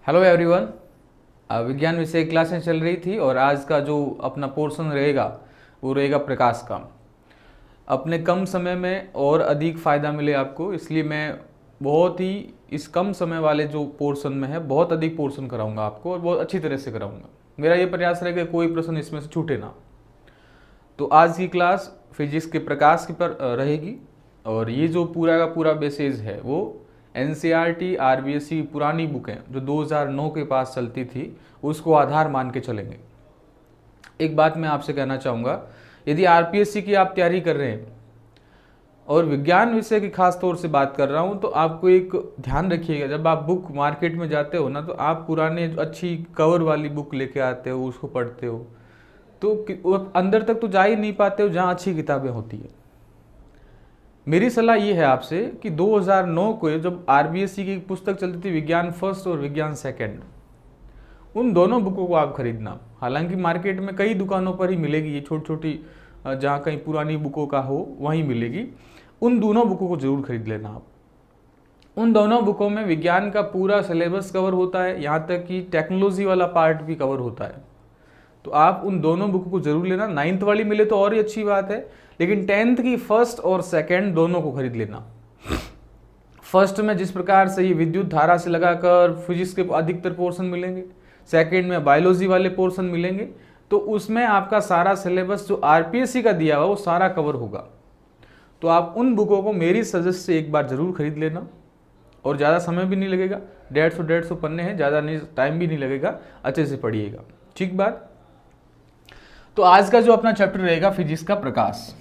Hello everyone. विज्ञान विषय की क्लासें चल रही थी और आज का जो अपना पोर्शन रहेगा वो रहेगा प्रकाश का। अपने कम समय में और अधिक फ़ायदा मिले आपको, इसलिए मैं बहुत ही इस कम समय वाले जो पोर्शन में है बहुत अधिक पोर्शन कराऊंगा आपको और बहुत अच्छी तरह से कराऊंगा। मेरा ये प्रयास रहेगा कि कोई प्रश्न इसमें से छूटे ना। तो आज की क्लास फिजिक्स के प्रकाश के पर रहेगी और ये जो पूरा का पूरा बेसिस है वो एनसीईआरटी आरबीएससी पुरानी बुकें जो 2009 के पास चलती थी उसको आधार मान के चलेंगे। एक बात मैं आपसे कहना चाहूँगा, यदि आरपीएससी की आप तैयारी कर रहे हैं और विज्ञान विषय की खास तौर से बात कर रहा हूँ, तो आपको एक ध्यान रखिएगा, जब आप बुक मार्केट में जाते हो ना तो आप पुराने जो अच्छी कवर वाली बुक लेके आते हो उसको पढ़ते हो तो अंदर तक तो जा ही नहीं पाते हो जहाँ अच्छी किताबें होती है। मेरी सलाह ये है आपसे कि 2009 को जब आरबीएससी की पुस्तक चलती थी विज्ञान फर्स्ट और विज्ञान सेकंड, उन दोनों बुकों को आप खरीदना। हालांकि मार्केट में कई दुकानों पर ही मिलेगी, ये छोटी छोटी जहाँ कहीं पुरानी बुकों का हो वहीं मिलेगी। उन दोनों बुकों को जरूर खरीद लेना आप। उन दोनों बुकों में विज्ञान का पूरा सिलेबस कवर होता है, यहाँ तक कि टेक्नोलॉजी वाला पार्ट भी कवर होता है। तो आप उन दोनों बुकों को जरूर लेना। 9th वाली मिले तो और ही अच्छी बात है, लेकिन 10th की फर्स्ट और सेकंड दोनों को खरीद लेना। फर्स्ट में जिस प्रकार से ये विद्युत धारा से लगाकर फिजिक्स के अधिकतर पोर्शन मिलेंगे, सेकंड में बायोलॉजी वाले पोर्शन मिलेंगे, तो उसमें आपका सारा सिलेबस जो आरपीएससी का दिया हुआ वो सारा कवर होगा। तो आप उन बुकों को मेरी सजेस्ट से एक बार जरूर खरीद लेना और ज़्यादा समय भी नहीं लगेगा। 150 पन्ने हैं, ज़्यादा नहीं, टाइम भी नहीं लगेगा, अच्छे से पढ़िएगा। ठीक बात। तो आज का जो अपना चैप्टर रहेगा फिजिक्स का प्रकाश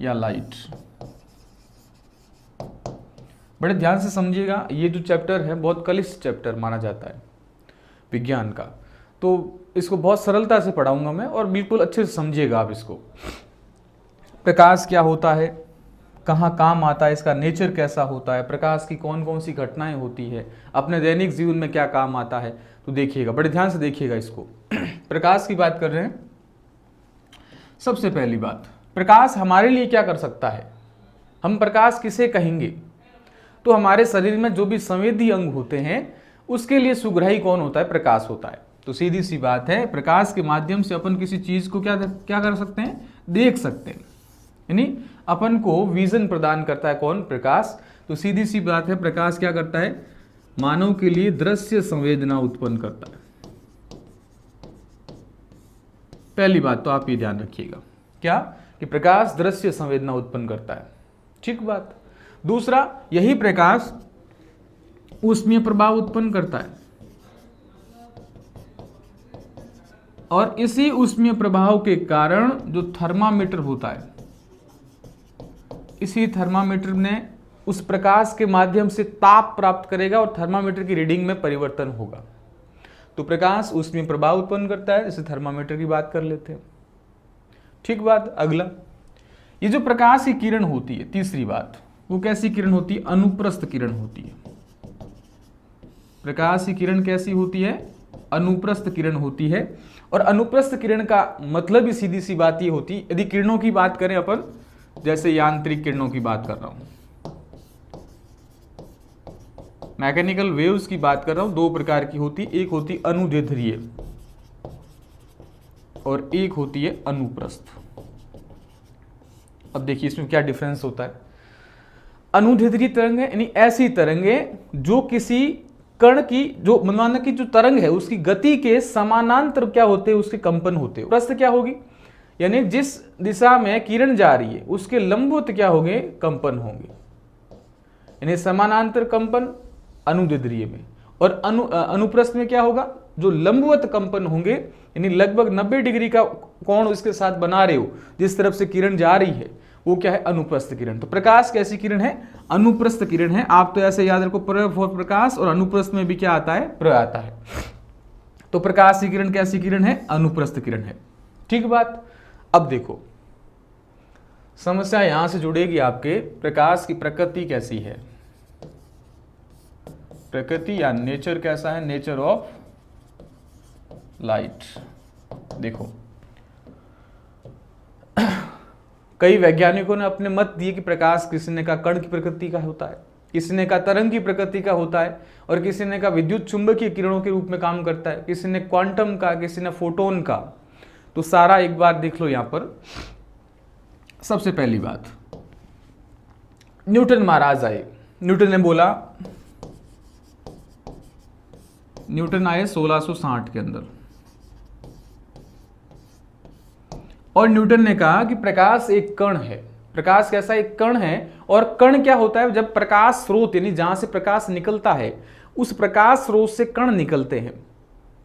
या लाइट। बड़े ध्यान से समझिएगा, ये जो चैप्टर है बहुत कलिष्ठ चैप्टर माना जाता है विज्ञान का, तो इसको बहुत सरलता से पढ़ाऊंगा मैं और बिल्कुल अच्छे से समझिएगा आप इसको। प्रकाश क्या होता है, कहाँ काम आता है, इसका नेचर कैसा होता है, प्रकाश की कौन कौन सी घटनाएं होती है, अपने दैनिक जीवन में क्या काम आता है, तो देखिएगा, बड़े ध्यान से देखिएगा इसको। प्रकाश की बात कर रहे हैं। सबसे पहली बात, प्रकाश हमारे लिए क्या कर सकता है, हम प्रकाश किसे कहेंगे? तो हमारे शरीर में जो भी संवेदी अंग होते हैं उसके लिए सुग्राही कौन होता है? प्रकाश होता है। तो सीधी सी बात है, प्रकाश के माध्यम से अपन किसी चीज को क्या कर सकते हैं? देख सकते हैं, यानी अपन को विजन प्रदान करता है कौन? प्रकाश। तो सीधी सी बात है, प्रकाश क्या करता है? मानव के लिए दृश्य संवेदना उत्पन्न करता है। पहली बात तो आप ये ध्यान रखिएगा, क्या कि प्रकाश दृश्य संवेदना उत्पन्न करता है। ठीक बात। दूसरा, यही प्रकाश ऊष्मीय प्रभाव उत्पन्न करता है और इसी ऊष्मीय प्रभाव के कारण जो थर्मामीटर होता है, इसी थर्मामीटर ने उस प्रकाश के माध्यम से ताप प्राप्त करेगा और थर्मामीटर की रीडिंग में परिवर्तन होगा। तो प्रकाश ऊष्मीय प्रभाव उत्पन्न करता है, जैसे थर्मामीटर की बात कर लेते हैं। ठीक बात। अगला, ये जो प्रकाश की किरण होती है, तीसरी बात, वो कैसी किरण होती है? अनुप्रस्थ किरण होती है। प्रकाश की किरण कैसी होती है? अनुप्रस्थ किरण होती है। और अनुप्रस्थ किरण का मतलब ही सीधी सी बात ये होती है, यदि किरणों की बात करें अपन, जैसे यांत्रिक किरणों की बात कर रहा हूं, मैकेनिकल वेव्स की बात कर रहा हूं, दो प्रकार की होती, एक होती अनुदैर्ध्य और एक होती है अनुप्रस्थ। अब देखिए इसमें क्या डिफरेंस होता है। अनुदैर्ध्य तरंग है, यानी ऐसी तरंगे जो किसी कण की, जो माना कि जो तरंग है उसकी गति के समानांतर क्या होते हैं? उसके कंपन होते हैं। प्रस्थ क्या होगी? यानी जिस दिशा में किरण जा रही है उसके लंबवत क्या होंगे? कंपन होंगे, यानी समानांतर कंपन अनुदैर्ध्य में। और अनुप्रस्थ में क्या होगा? जो लंबवत कंपन होंगे, यानी लगभग 90 डिग्री का कोण इसके साथ बना रहे हो, जिस तरफ से किरण जा रही है वो क्या है? अनुप्रस्थ किरण। तो प्रकाश कैसी किरण है? अनुप्रस्थ किरण है। आप तो ऐसे याद रखो, प्र फॉर प्रकाश, और अनुप्रस्थ में भी क्या आता है? प्र आता है। तो प्रकाश की किरण कैसी किरण है? अनुप्रस्थ किरण है। ठीक बात। अब देखो, समस्या यहां से जुड़ेगी आपके, प्रकाश की प्रकृति कैसी है? प्रकृति या नेचर कैसा है? Nature of light. देखो, कई वैज्ञानिकों ने अपने मत दिए कि प्रकाश, किसी ने कहा कण की प्रकृति का होता है, किसी ने कहा तरंग की प्रकृति का होता है, और किसी ने कहा विद्युत चुंबकीय किरणों के रूप में काम करता है, किसी ने क्वांटम का, किसी ने फोटोन का। तो सारा एक बार देख लो यहां पर। सबसे पहली बात, न्यूटन महाराज आए। न्यूटन ने बोला, न्यूटन आए 1660 के अंदर, और न्यूटन ने कहा कि प्रकाश एक कण है। प्रकाश कैसा एक कण है, और कण क्या होता है, जब प्रकाश स्रोत यानी जहां से प्रकाश निकलता है उस प्रकाश स्रोत से कण निकलते हैं,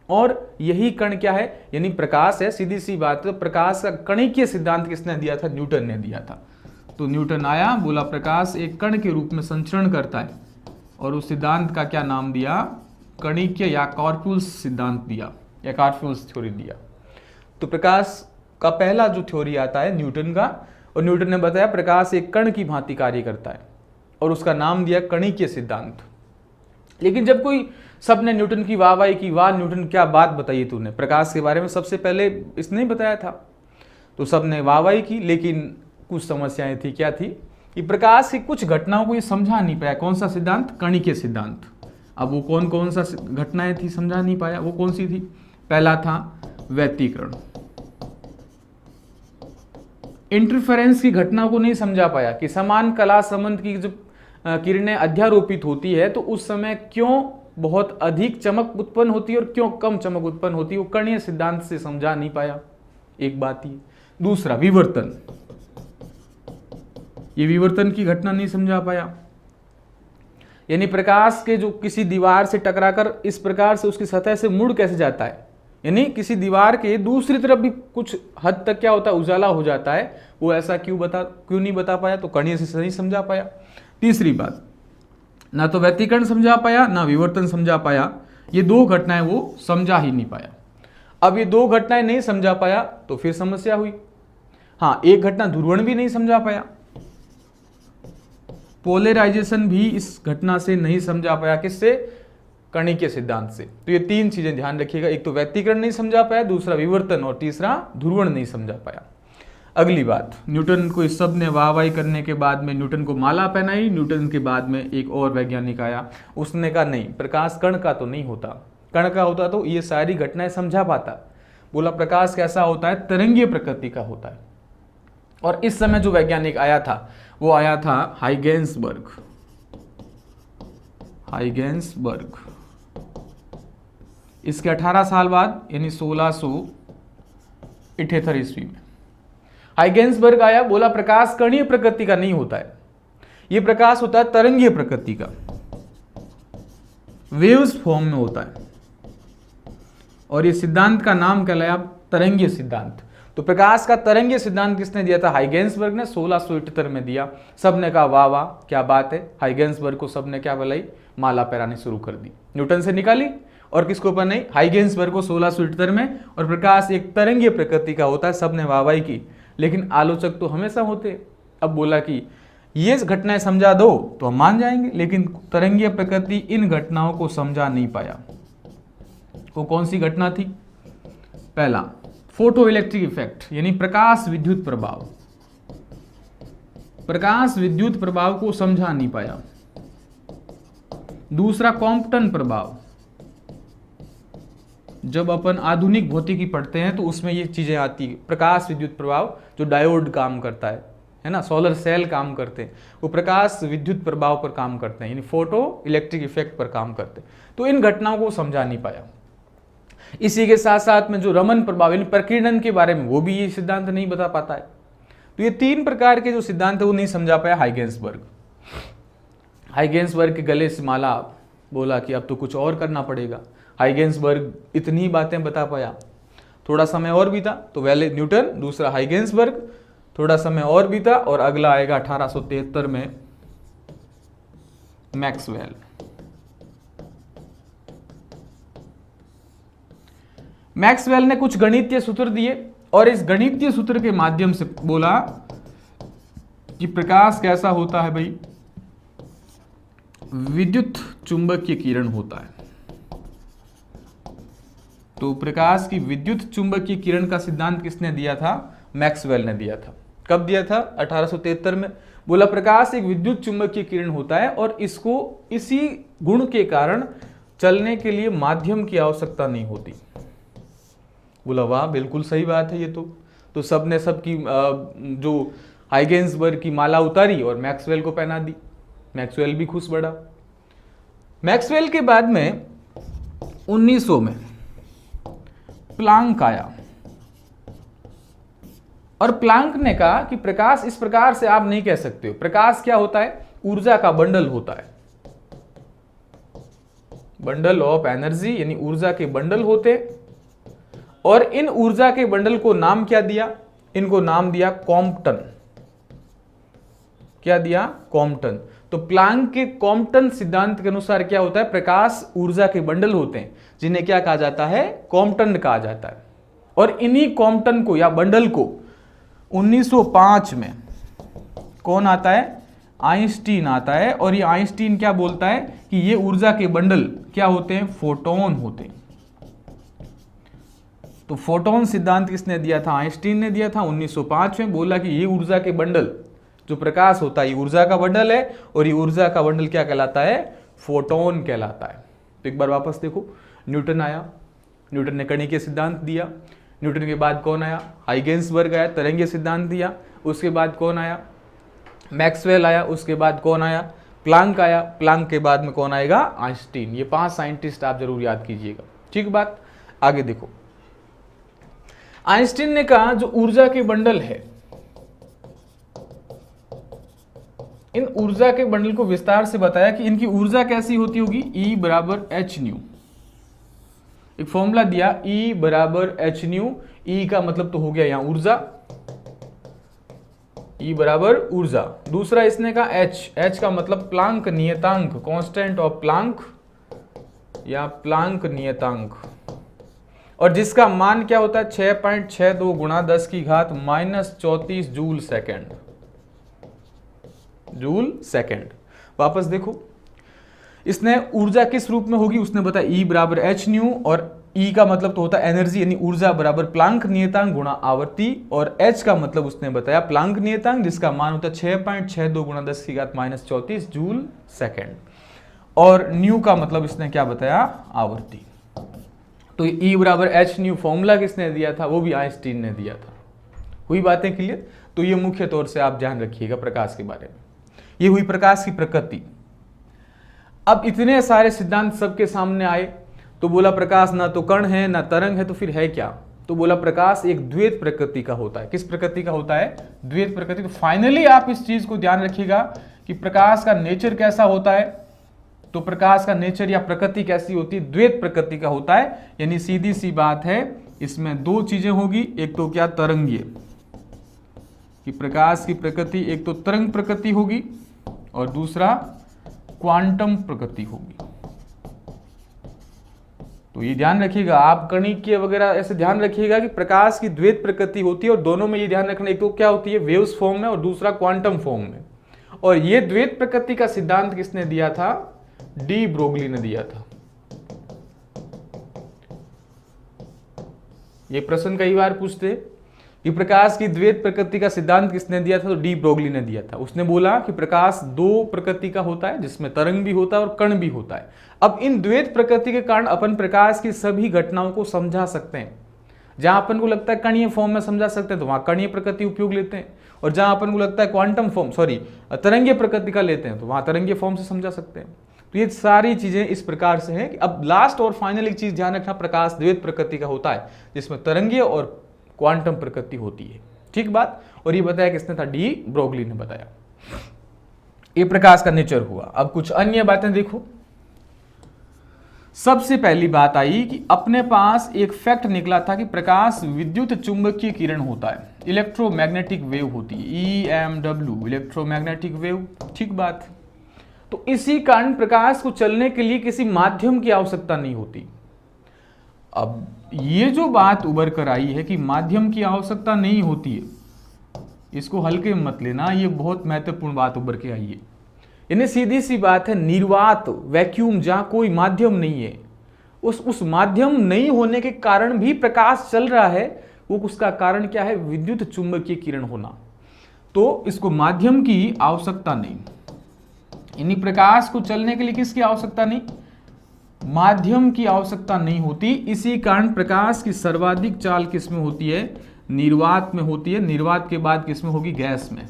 और यही कण क्या है, यानी प्रकाश है। सीधी सी बात है, तो प्रकाश का कणिकीय सिद्धांत किसने दिया था, न्यूटन ने दिया था। तो न्यूटन आया, बोला प्रकाश एक कण के रूप में संचरण करता है, और उस सिद्धांत का क्या नाम दिया, कणिकीय या कॉर्पूल्स सिद्धांत दिया, या कॉर्पूल्स थ्योरी दिया। तो प्रकाश का पहला जो थ्योरी आता है न्यूटन का, और न्यूटन ने बताया प्रकाश एक कण की भांति कार्य करता है, और उसका नाम दिया कणिकीय सिद्धांत। लेकिन जब कोई सबने न्यूटन की वाहवाही की, वाह न्यूटन क्या बात बताई तूने, प्रकाश के बारे में सबसे पहले इसने ही बताया था, तो सबने वाहवाही की। लेकिन कुछ समस्याएं थी, क्या थी कि प्रकाश की कुछ घटनाओं को ये समझा नहीं पाया। कौन सा सिद्धांत, कणिकीय सिद्धांत। अब वो कौन कौन सा घटनाएं थी समझा नहीं पाया, वो कौन सी थी, पहला था व्यतिकरण, इंटरफेरेंस की घटना को नहीं समझा पाया कि समान कला संबंध की जब किरणें अध्यारोपित होती है तो उस समय क्यों बहुत अधिक चमक उत्पन्न होती है और क्यों कम चमक उत्पन्न होती है, वो कणीय सिद्धांत से समझा नहीं पाया, एक बात ही। दूसरा विवर्तन, ये विवर्तन की घटना नहीं समझा पाया, यानी प्रकाश के जो किसी दीवार से टकराकर इस प्रकार से उसकी सतह से मुड़ कैसे जाता है, यानी किसी दीवार के दूसरी तरफ भी कुछ हद तक क्या होता है, उजाला हो जाता है, वो ऐसा क्यों नहीं बता पाया, तो कणीय से नहीं समझा पाया। तीसरी बात, ना तो व्यतिकरण समझा पाया ना विवर्तन समझा पाया, ये दो घटनाएं वो समझा ही नहीं पाया। अब ये दो घटनाएं नहीं समझा पाया तो फिर समस्या हुई। हाँ, एक घटना ध्रुवण भी नहीं समझा पाया, पोलराइजेशन भी इस घटना से नहीं समझा पाया, किससे, कणिकीय सिद्धांत से। तो ये तीन चीजें ध्यान रखिएगा, एक तो व्यतिकरण नहीं समझा पाया, दूसरा विवर्तन, और तीसरा ध्रुवण नहीं समझा पाया। अगली बात, न्यूटन को इस सब ने वाहवाही करने के बाद में न्यूटन को माला पहनाई। न्यूटन के बाद में एक और वैज्ञानिक आया, उसने कहा नहीं, प्रकाश कण का तो नहीं होता, कण का होता तो ये सारी घटनाएं समझा पाता। बोला प्रकाश कैसा होता है, तरंगीय प्रकृति का होता है। और इस समय जो वैज्ञानिक आया था वो आया था हाइगेंसबर्ग। इसके 18 साल बाद यानी 1678 ईस्वी में हाइगेंसबर्ग आया, बोला प्रकाश कणीय प्रकृति का नहीं होता है, यह प्रकाश होता है तरंगीय प्रकृति का, वेव्स फॉर्म में होता है, और ये सिद्धांत का नाम कहलाया तरंगीय सिद्धांत। तो प्रकाश का तरंगीय सिद्धांत किसने दिया था, हाइगेंसबर्ग ने 1678 में दिया। सबने कहा वाह वाह क्या बात है, हाइगेंसबर्ग को सबने क्या बोलाई, माला पहनानी शुरू कर दी। न्यूटन से निकाली और किसको ऊपर नहीं, हाइगेंसबर्ग को 1678 में। और प्रकाश एक तरंगीय प्रकृति का होता है, सबने वाहवाही की। लेकिन आलोचक तो हमेशा होते। अब बोला कि ये घटनाएं समझा दो तो हम मान जाएंगे, लेकिन तरंगीय प्रकृति इन घटनाओं को समझा नहीं पाया। वो कौन सी घटना थी, पहला फोटो इलेक्ट्रिक इफेक्ट, यानी प्रकाश विद्युत प्रभाव। प्रकाश विद्युत प्रभाव को समझा नहीं पाया। दूसरा कॉम्पटन प्रभाव, जब अपन आधुनिक भौतिकी पढ़ते हैं तो उसमें ये चीजें आती है, प्रकाश विद्युत प्रभाव, जो डायोड काम करता है ना, सोलर सेल काम करते हैं, वो प्रकाश विद्युत प्रभाव पर काम करते हैं, यानी फोटो इलेक्ट्रिक इफेक्ट पर काम करते हैं। तो इन घटनाओं को समझा नहीं पाया। इसी के साथ साथ में जो रमन प्रभाव यानी प्रकीर्णन के बारे में, वो भी ये सिद्धांत नहीं बता पाता है। तो ये तीन प्रकार के जो सिद्धांत है वो नहीं समझा पाया हाइगेंसबर्ग। हाइगेंसबर्ग के गले से माला, बोला कि अब तो कुछ और करना पड़ेगा। हाइगेंसबर्ग इतनी बातें बता पाया, थोड़ा समय और बीता तो पहले न्यूटन, दूसरा हाइगेंसबर्ग, थोड़ा समय और बीता और अगला आएगा 1873 में मैक्सवेल। मैक्सवेल ने कुछ गणितीय सूत्र दिए और इस गणितीय सूत्र के माध्यम से बोला कि प्रकाश कैसा होता है भाई, विद्युत चुंबकीय किरण होता है। तो प्रकाश की विद्युत चुंबकीय किरण का सिद्धांत किसने दिया था, मैक्सवेल ने दिया था। कब दिया था, 1873 में। बोला प्रकाश एक विद्युत चुंबकीय किरण होता है और इसको इसी गुण के कारण चलने के लिए माध्यम की आवश्यकता नहीं होती। बोला वाह, बिल्कुल सही बात है ये तो सबने सबकी जो हाइगेंसबर्ग की माला उतारी और मैक्सवेल को पहना दी। मैक्सवेल भी खुश बड़ा। मैक्सवेल के बाद में 1900 में प्लांक आया और प्लांक ने कहा कि प्रकाश इस प्रकार से आप नहीं कह सकते हो। प्रकाश क्या होता है? ऊर्जा का बंडल होता है, बंडल ऑफ एनर्जी, यानी ऊर्जा के बंडल होते हैं। और इन ऊर्जा के बंडल को नाम क्या दिया? इनको नाम दिया कॉम्पटन। क्या दिया? कॉम्पटन। तो प्लांक के कॉम्पटन सिद्धांत के अनुसार क्या होता है? प्रकाश ऊर्जा के बंडल होते हैं जिन्हें क्या कहा जाता है? कॉम्पटन कहा जाता है। और इन्हीं कॉम्पटन को या बंडल को 1905 में कौन आता है? आइंस्टीन आता है। और ये आइंस्टीन क्या बोलता है कि ये ऊर्जा के बंडल क्या होते हैं? फोटोन होते हैं। तो फोटोन सिद्धांत किसने दिया था? आइंस्टीन ने दिया था 1905 में। बोला कि ये ऊर्जा के बंडल जो प्रकाश होता है ये ऊर्जा का बंडल है और ये ऊर्जा का बंडल क्या कहलाता है? फोटोन कहलाता है। तो एक बार वापस देखो, न्यूटन आया, न्यूटन ने कणिकीय सिद्धांत दिया। न्यूटन के बाद कौन आया? हाइगेंसबर्ग आया, तरंगीय सिद्धांत दिया। उसके बाद कौन आया? मैक्सवेल आया। उसके बाद कौन आया? प्लांक आया। प्लांक के बाद में कौन आएगा? आइंस्टीन। ये 5 साइंटिस्ट आप जरूर याद कीजिएगा। ठीक बात। आगे देखो, आइंस्टीन ने कहा जो ऊर्जा के बंडल है, इन ऊर्जा के बंडल को विस्तार से बताया कि इनकी ऊर्जा कैसी होती होगी? E बराबर एच न्यू। एक फॉर्मूला दिया E बराबर एच न्यू। E का मतलब तो हो गया यहां ऊर्जा, E बराबर ऊर्जा। दूसरा इसने कहा H का मतलब प्लांक नियतांक, कांस्टेंट ऑफ प्लांक या प्लांक नियतांक, और जिसका मान क्या होता है? 6.62 गुणा 10 की घात -34 जूल सेकेंड। Joule second. वापस देखो, इसने ऊर्जा किस रूप में होगी उसने बताया E बराबर एच न्यू, और E का मतलब तो होता है एनर्जी यानी ऊर्जा बराबर प्लांक नियतांक गुणा आवर्ती, और H का मतलब उसने बताया प्लांक नियतांक जिसका मान होता है 6.62 गुणा 10 की घात -34 जूल सेकेंड, और न्यू का मतलब इसने क्या बताया? आवर्ती। तो E बराबर एच न्यू फॉर्मूला किसने दिया था? वो भी आइंस्टीन ने दिया था। हुई बातें क्लियर? तो ये मुख्य तौर से आप ध्यान रखिएगा प्रकाश के बारे में। ये हुई प्रकाश की प्रकृति। अब इतने सारे सिद्धांत सबके सामने आए तो बोला प्रकाश ना तो कण है ना तरंग है, तो फिर है क्या? तो बोला प्रकाश एक द्वैत प्रकृति का होता है। किस प्रकृति का होता है? द्वैत प्रकृति। तो फाइनली आप इस चीज को ध्यान रखिएगा कि प्रकाश का नेचर कैसा होता है। तो प्रकाश का नेचर या प्रकृति कैसी होती है? द्वैत प्रकृति का होता है। यानी सीधी सी बात है, इसमें 2 चीजें होगी। एक तो क्या? तरंगीय, कि प्रकाश की प्रकृति एक तो तरंग प्रकृति होगी और दूसरा क्वांटम प्रकृति होगी। तो ये ध्यान रखिएगा आप, कणिकीय वगैरह ऐसे ध्यान रखिएगा कि प्रकाश की द्वैत प्रकृति होती है, और दोनों में ये ध्यान रखना, एक तो क्या होती है? वेव्स फॉर्म में, और दूसरा क्वांटम फॉर्म में। और ये द्वैत प्रकृति का सिद्धांत किसने दिया था? डी ब्रोगली ने दिया था। ये प्रश्न कई बार पूछते कि प्रकाश की द्वैत प्रकृति का सिद्धांत किसने दिया था? तो डी ब्रोगली ने दिया था। उसने बोला कि प्रकाश 2 प्रकृति का होता है जिसमें तरंग भी होता है और कण भी होता है। अब इन द्वैत प्रकृति के कारण अपन प्रकाश की सभी घटनाओं को समझा सकते हैं। जहां अपन को लगता है कणीय फॉर्म में समझा सकते हैं तो वहां कणीय प्रकृति उपयोग लेते हैं, और जहां अपन को लगता है क्वांटम फॉर्म तरंगीय प्रकृति का लेते हैं तो वहां तरंगीय फॉर्म से समझा सकते हैं। तो ये सारी चीजें इस प्रकार से हैं कि अब लास्ट और फाइनल एक चीज ध्यान रखना, प्रकाश द्वैत प्रकृति का होता है जिसमें तरंगीय और क्वांटम प्रकृति होती है। ठीक बात। और ये बताया किसने था? डी ब्रोगली ने बताया। ये प्रकाश का नेचर हुआ। अब कुछ अन्य बातें देखो। सबसे पहली बात आई कि अपने पास एक फैक्ट निकला था कि प्रकाश विद्युत चुंबकीय किरण होता है, इलेक्ट्रोमैग्नेटिक वेव होती है, EMW, इलेक्ट्रोमैग्नेटिक वेव। ठीक बात। तो इसी कारण प्रकाश को चलने के लिए किसी माध्यम की आवश्यकता नहीं होती। अब ये जो बात उभर कर आई है कि माध्यम की आवश्यकता नहीं होती है, इसको हल्के में मत लेना, ये बहुत महत्वपूर्ण बात उभर के आई है। यानी सीधी सी बात है, निर्वात वैक्यूम जहां कोई माध्यम नहीं है, उस माध्यम नहीं होने के कारण भी प्रकाश चल रहा है। वो उसका कारण क्या है? विद्युत चुंबकीय किरण होना। तो इसको माध्यम की आवश्यकता नहीं, यानी प्रकाश को चलने के लिए किसकी आवश्यकता नहीं, माध्यम की आवश्यकता नहीं होती। इसी कारण प्रकाश की सर्वाधिक चाल किस में होती है, निर्वात में होती है। निर्वात के बाद किस में होगी, गैस में,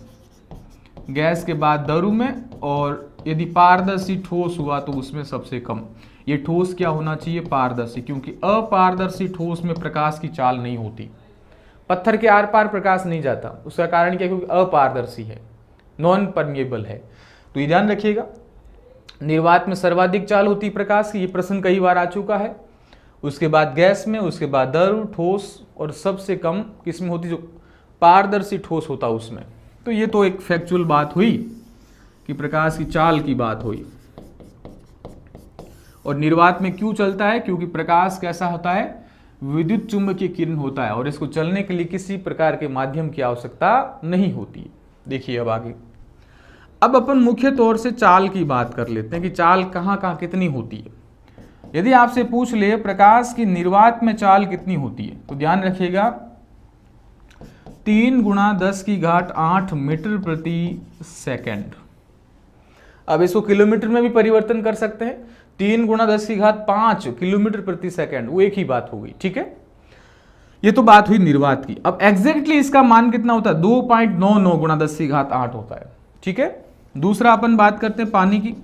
गैस के बाद द्रव में, और यदि पारदर्शी ठोस हुआ तो उसमें सबसे कम। ये ठोस क्या होना चाहिए, पारदर्शी, क्योंकि अपारदर्शी ठोस में प्रकाश की चाल नहीं होती। पत्थर के आर पार प्रकाश नहीं जाता, उसका कारण क्या, क्योंकि अपारदर्शी है, नॉन परमिएबल है। तो ये ध्यान रखिएगा, निर्वात में सर्वाधिक चाल होती प्रकाश की, ये प्रश्न कई बार आ चुका है। उसके बाद गैस में, उसके बाद द्रव, ठोस, और सबसे कम किसमें होती, जो पारदर्शी ठोस होता उसमें। तो ये तो एक फैक्चुअल बात हुई कि प्रकाश की चाल की बात हुई। और निर्वात में क्यों चलता है, क्योंकि प्रकाश कैसा होता है, विद्युत चुंबकीय किरण होता है, और इसको चलने के लिए किसी प्रकार के माध्यम की आवश्यकता नहीं होती। देखिए अब आगे, अब अपन मुख्य तौर से चाल की बात कर लेते हैं कि चाल कहाँ कहाँ कितनी होती है। यदि आपसे पूछ ले प्रकाश की निर्वात में चाल कितनी होती है, तो ध्यान रखिएगा 3 × 10⁸ मीटर प्रति सेकंड। अब इसको किलोमीटर में भी परिवर्तन कर सकते हैं, 3 × 10⁵ किलोमीटर प्रति सेकंड, वो एक ही बात हो गई, ठीक है। ये तो बात हुई निर्वात की। अब एग्जैक्टली इसका मान कितना होता है, 2.99 × 10⁸ होता है, ठीक है। दूसरा अपन बात करते हैं पानी की,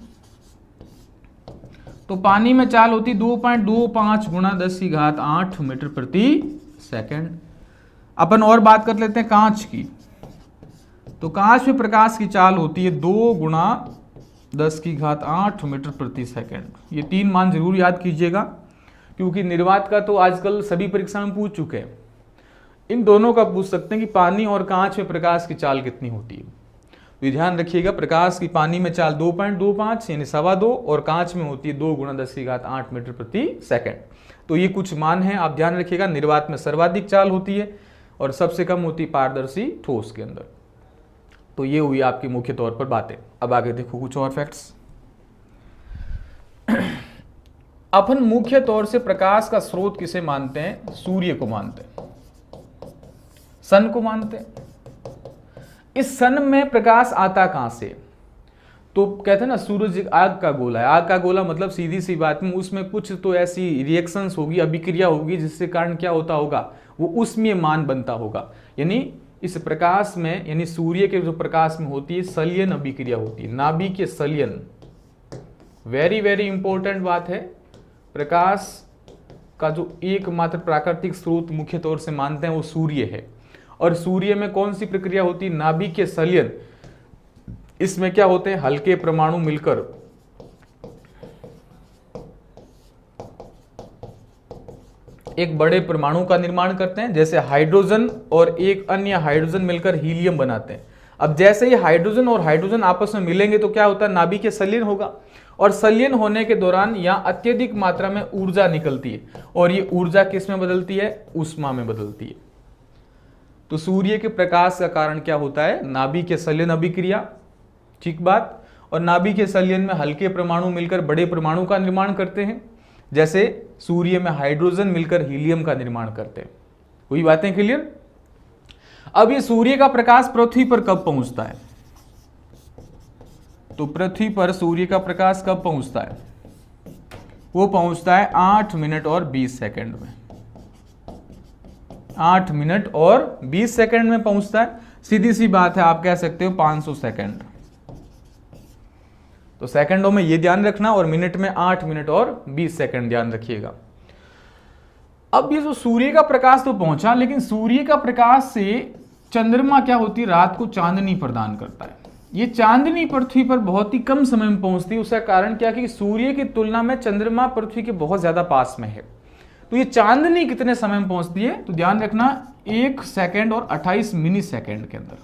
तो पानी में चाल होती 2.25 × 10⁸ मीटर प्रति सेकंड। अपन और बात कर लेते हैं कांच की, तो कांच में प्रकाश की चाल होती है 2 × 10⁸ मीटर प्रति सेकंड। ये 3 मान जरूर याद कीजिएगा, क्योंकि निर्वात का तो आजकल सभी परीक्षा में पूछ चुके हैं। इन दोनों का पूछ सकते हैं कि पानी और कांच में प्रकाश की चाल कितनी होती है। तो ध्यान रखिएगा, प्रकाश की पानी में चाल 2.25 यानी 2.25, और कांच में होती है 2 × 10⁸ मीटर प्रति सेकंड। तो ये कुछ मान हैं, आप ध्यान रखिएगा। निर्वात में सर्वाधिक चाल होती है और सबसे कम होती है पारदर्शी ठोस के अंदर। तो ये हुई आपकी मुख्य तौर पर बातें। अब आगे देखो कुछ और फैक्ट्स। अपन मुख्य तौर से प्रकाश का स्रोत किसे मानते हैं, सूर्य को मानते हैं, सन को मानते हैं। इस सन में प्रकाश आता कहां से, तो कहते हैं ना सूरज आग का गोला है। आग का गोला मतलब सीधी सी बात में उसमें कुछ तो ऐसी रिएक्शंस होगी, अभिक्रिया होगी, जिससे कारण क्या होता होगा, वो उष्मीयमान बनता होगा। यानी इस प्रकाश में, यानी सूर्य के जो प्रकाश में होती है संलयन अभिक्रिया होती है, नाभिकीय संलयन। वेरी वेरी इंपॉर्टेंट बात है। प्रकाश का जो एकमात्र प्राकृतिक स्रोत मुख्य तौर से मानते हैं वो सूर्य है, और सूर्य में कौन सी प्रक्रिया होती है, नाभिकीय संलयन। इसमें क्या होते हैं, हल्के परमाणु मिलकर एक बड़े परमाणु का निर्माण करते हैं, जैसे हाइड्रोजन और एक अन्य हाइड्रोजन मिलकर हीलियम बनाते हैं। अब जैसे ये हाइड्रोजन और हाइड्रोजन आपस में मिलेंगे तो क्या होता है, नाभिकीय संलयन होगा, और संलयन होने के दौरान यहाँ अत्यधिक मात्रा में ऊर्जा निकलती है, और ये ऊर्जा किस में बदलती है, ऊष्मा में बदलती है। तो सूर्य के प्रकाश का कारण क्या होता है, नाभिकीय संलयन अभिक्रिया, ठीक बात। और नाभिकीय संलयन में हल्के परमाणु मिलकर बड़े परमाणु का निर्माण करते हैं, जैसे सूर्य में हाइड्रोजन मिलकर हीलियम का निर्माण करते हैं। हुई बातें क्लियर। अब ये सूर्य का प्रकाश पृथ्वी पर कब पहुंचता है, तो पृथ्वी पर सूर्य का प्रकाश कब पहुंचता है, वो पहुंचता है 8 मिनट और 20 सेकंड में। 8 मिनट और 20 सेकंड में पहुंचता है। सीधी सी बात है, आप कह सकते हो 500 सेकंड। तो सेकंडों में ये ध्यान रखना, और मिनट में 8 मिनट और 20 सेकंड ध्यान रखिएगा। अब ये जो सूर्य का प्रकाश तो पहुंचा, लेकिन सूर्य का प्रकाश से चंद्रमा क्या होती है, रात को चांदनी प्रदान करता है। ये चांदनी पृथ्वी पर बहुत ही कम समय में पहुंचती है। उसका कारण क्या, कि सूर्य की तुलना में चंद्रमा पृथ्वी के बहुत ज्यादा पास में है। तो ये चांदनी कितने समय में पहुंचती है, तो ध्यान रखना 1 सेकंड और 28 मिली सेकंड के अंदर,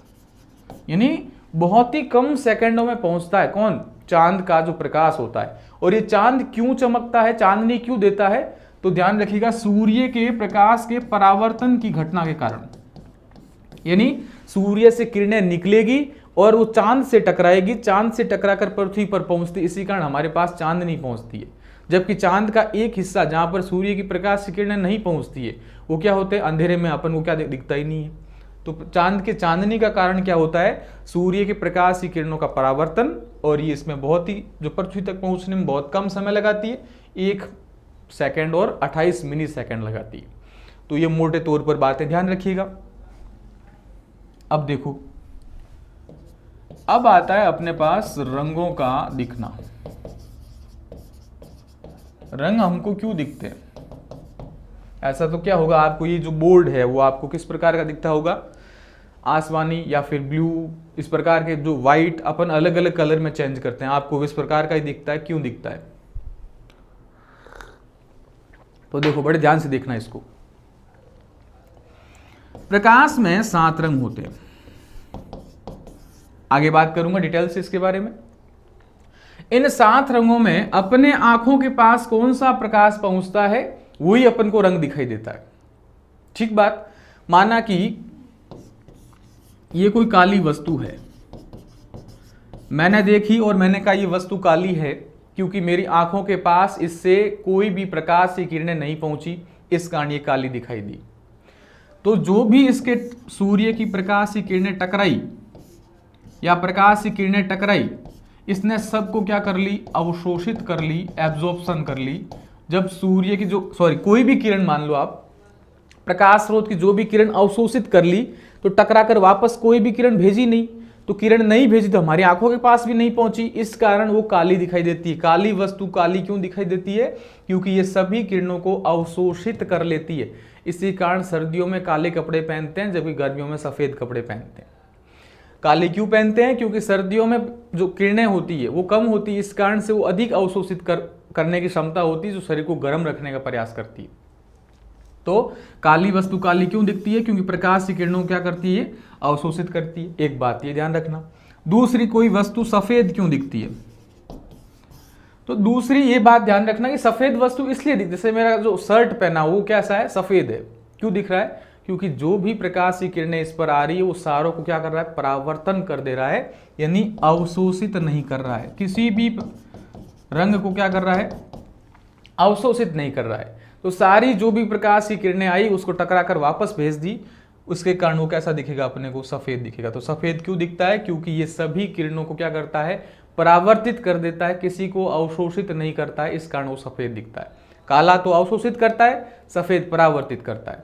यानी बहुत ही कम सेकंडों में पहुंचता है। कौन, चांद का जो प्रकाश होता है। और ये चांद क्यों चमकता है, चांदनी क्यों देता है, तो ध्यान रखिएगा सूर्य के प्रकाश के परावर्तन की घटना के कारण। यानी सूर्य से किरणें निकलेगी और वो चांद से टकराएगी, चांद से टकराकर पृथ्वी पर पहुंचती, इसी कारण हमारे पास चांदनी पहुंचती है। जबकि चांद का एक हिस्सा जहां पर सूर्य की प्रकाश की किरणें नहीं पहुंचती है, वो क्या होते हैं, अंधेरे में अपन को क्या दिखता ही नहीं है। तो चांद के चांदनी का कारण क्या होता है? सूर्य के प्रकाश की किरणों का परावर्तन, और ये इसमें बहुत ही, जो पृथ्वी तक पहुंचने में बहुत कम समय लगाती है, 1 सेकंड और 28 मिली सेकंड लगाती है। तो ये मोटे तौर पर बातें ध्यान रखिएगा। अब देखो, अब आता है अपने पास रंगों का दिखना। रंग हमको क्यों दिखते हैं? ऐसा तो क्या होगा, आपको ये जो बोर्ड है वो आपको किस प्रकार का दिखता होगा? आसमानी या फिर ब्लू, इस प्रकार के जो व्हाइट अपन अलग अलग कलर में चेंज करते हैं, आपको इस प्रकार का ही दिखता है। क्यों दिखता है? तो देखो, बड़े ध्यान से देखना इसको। प्रकाश में 7 रंग होते हैं। आगे बात करूंगा डिटेल से इसके बारे में। इन 7 रंगों में अपने आंखों के पास कौन सा प्रकाश पहुंचता है, वही अपन को रंग दिखाई देता है। ठीक बात। माना कि ये कोई काली वस्तु है, मैंने देखी और मैंने कहा ये वस्तु काली है क्योंकि मेरी आंखों के पास इससे कोई भी प्रकाश की किरणें नहीं पहुंची, इस कारण ये काली दिखाई दी। तो जो भी इसके सूर्य की प्रकाश की किरणें टकराई या प्रकाश की किरणें टकराई, इसने सबको क्या कर ली? अवशोषित कर ली, एब्जॉर्प्शन कर ली। जब सूर्य की कोई भी किरण, मान लो आप प्रकाश स्रोत की जो भी किरण अवशोषित कर ली, तो टकराकर वापस कोई भी किरण भेजी नहीं, तो किरण नहीं भेजी तो हमारी आंखों के पास भी नहीं पहुंची, इस कारण वो काली दिखाई देती है। काली वस्तु काली क्यों दिखाई देती है? क्योंकि ये सभी किरणों को अवशोषित कर लेती है। इसी कारण सर्दियों में काले कपड़े पहनते हैं, जबकि गर्मियों में सफेद कपड़े पहनते हैं। काले क्यों पहनते हैं? क्योंकि सर्दियों में जो किरणें होती है वो कम होती है, इस कारण से वो अधिक अवशोषित करने की क्षमता होती है, जो शरीर को गर्म रखने का प्रयास करती है। तो काली वस्तु काली क्यों दिखती है? क्योंकि प्रकाश की किरणों क्या करती है? अवशोषित करती है। एक बात ये ध्यान रखना। दूसरी, कोई वस्तु सफेद क्यों दिखती है? तो दूसरी ये बात ध्यान रखना कि सफेद वस्तु इसलिए दिखती है, जैसे मेरा जो शर्ट पहना वो कैसा है? सफेद है। क्यों दिख रहा है? क्योंकि जो भी प्रकाश की किरणें इस पर आ रही है वो सारों को क्या कर रहा है? परावर्तन कर दे रहा है, यानी अवशोषित नहीं कर रहा है। किसी भी रंग को क्या कर रहा है? अवशोषित नहीं कर रहा है। तो सारी जो भी प्रकाश की किरणें आई उसको टकराकर वापस भेज दी, उसके कारण वो कैसा दिखेगा? अपने को सफेद दिखेगा। तो सफेद क्यों दिखता है? क्योंकि ये सभी किरणों को क्या करता है? परावर्तित कर देता है, किसी को अवशोषित नहीं करता है, इस कारण वो सफेद दिखता है। काला तो अवशोषित करता है, सफेद परावर्तित करता है।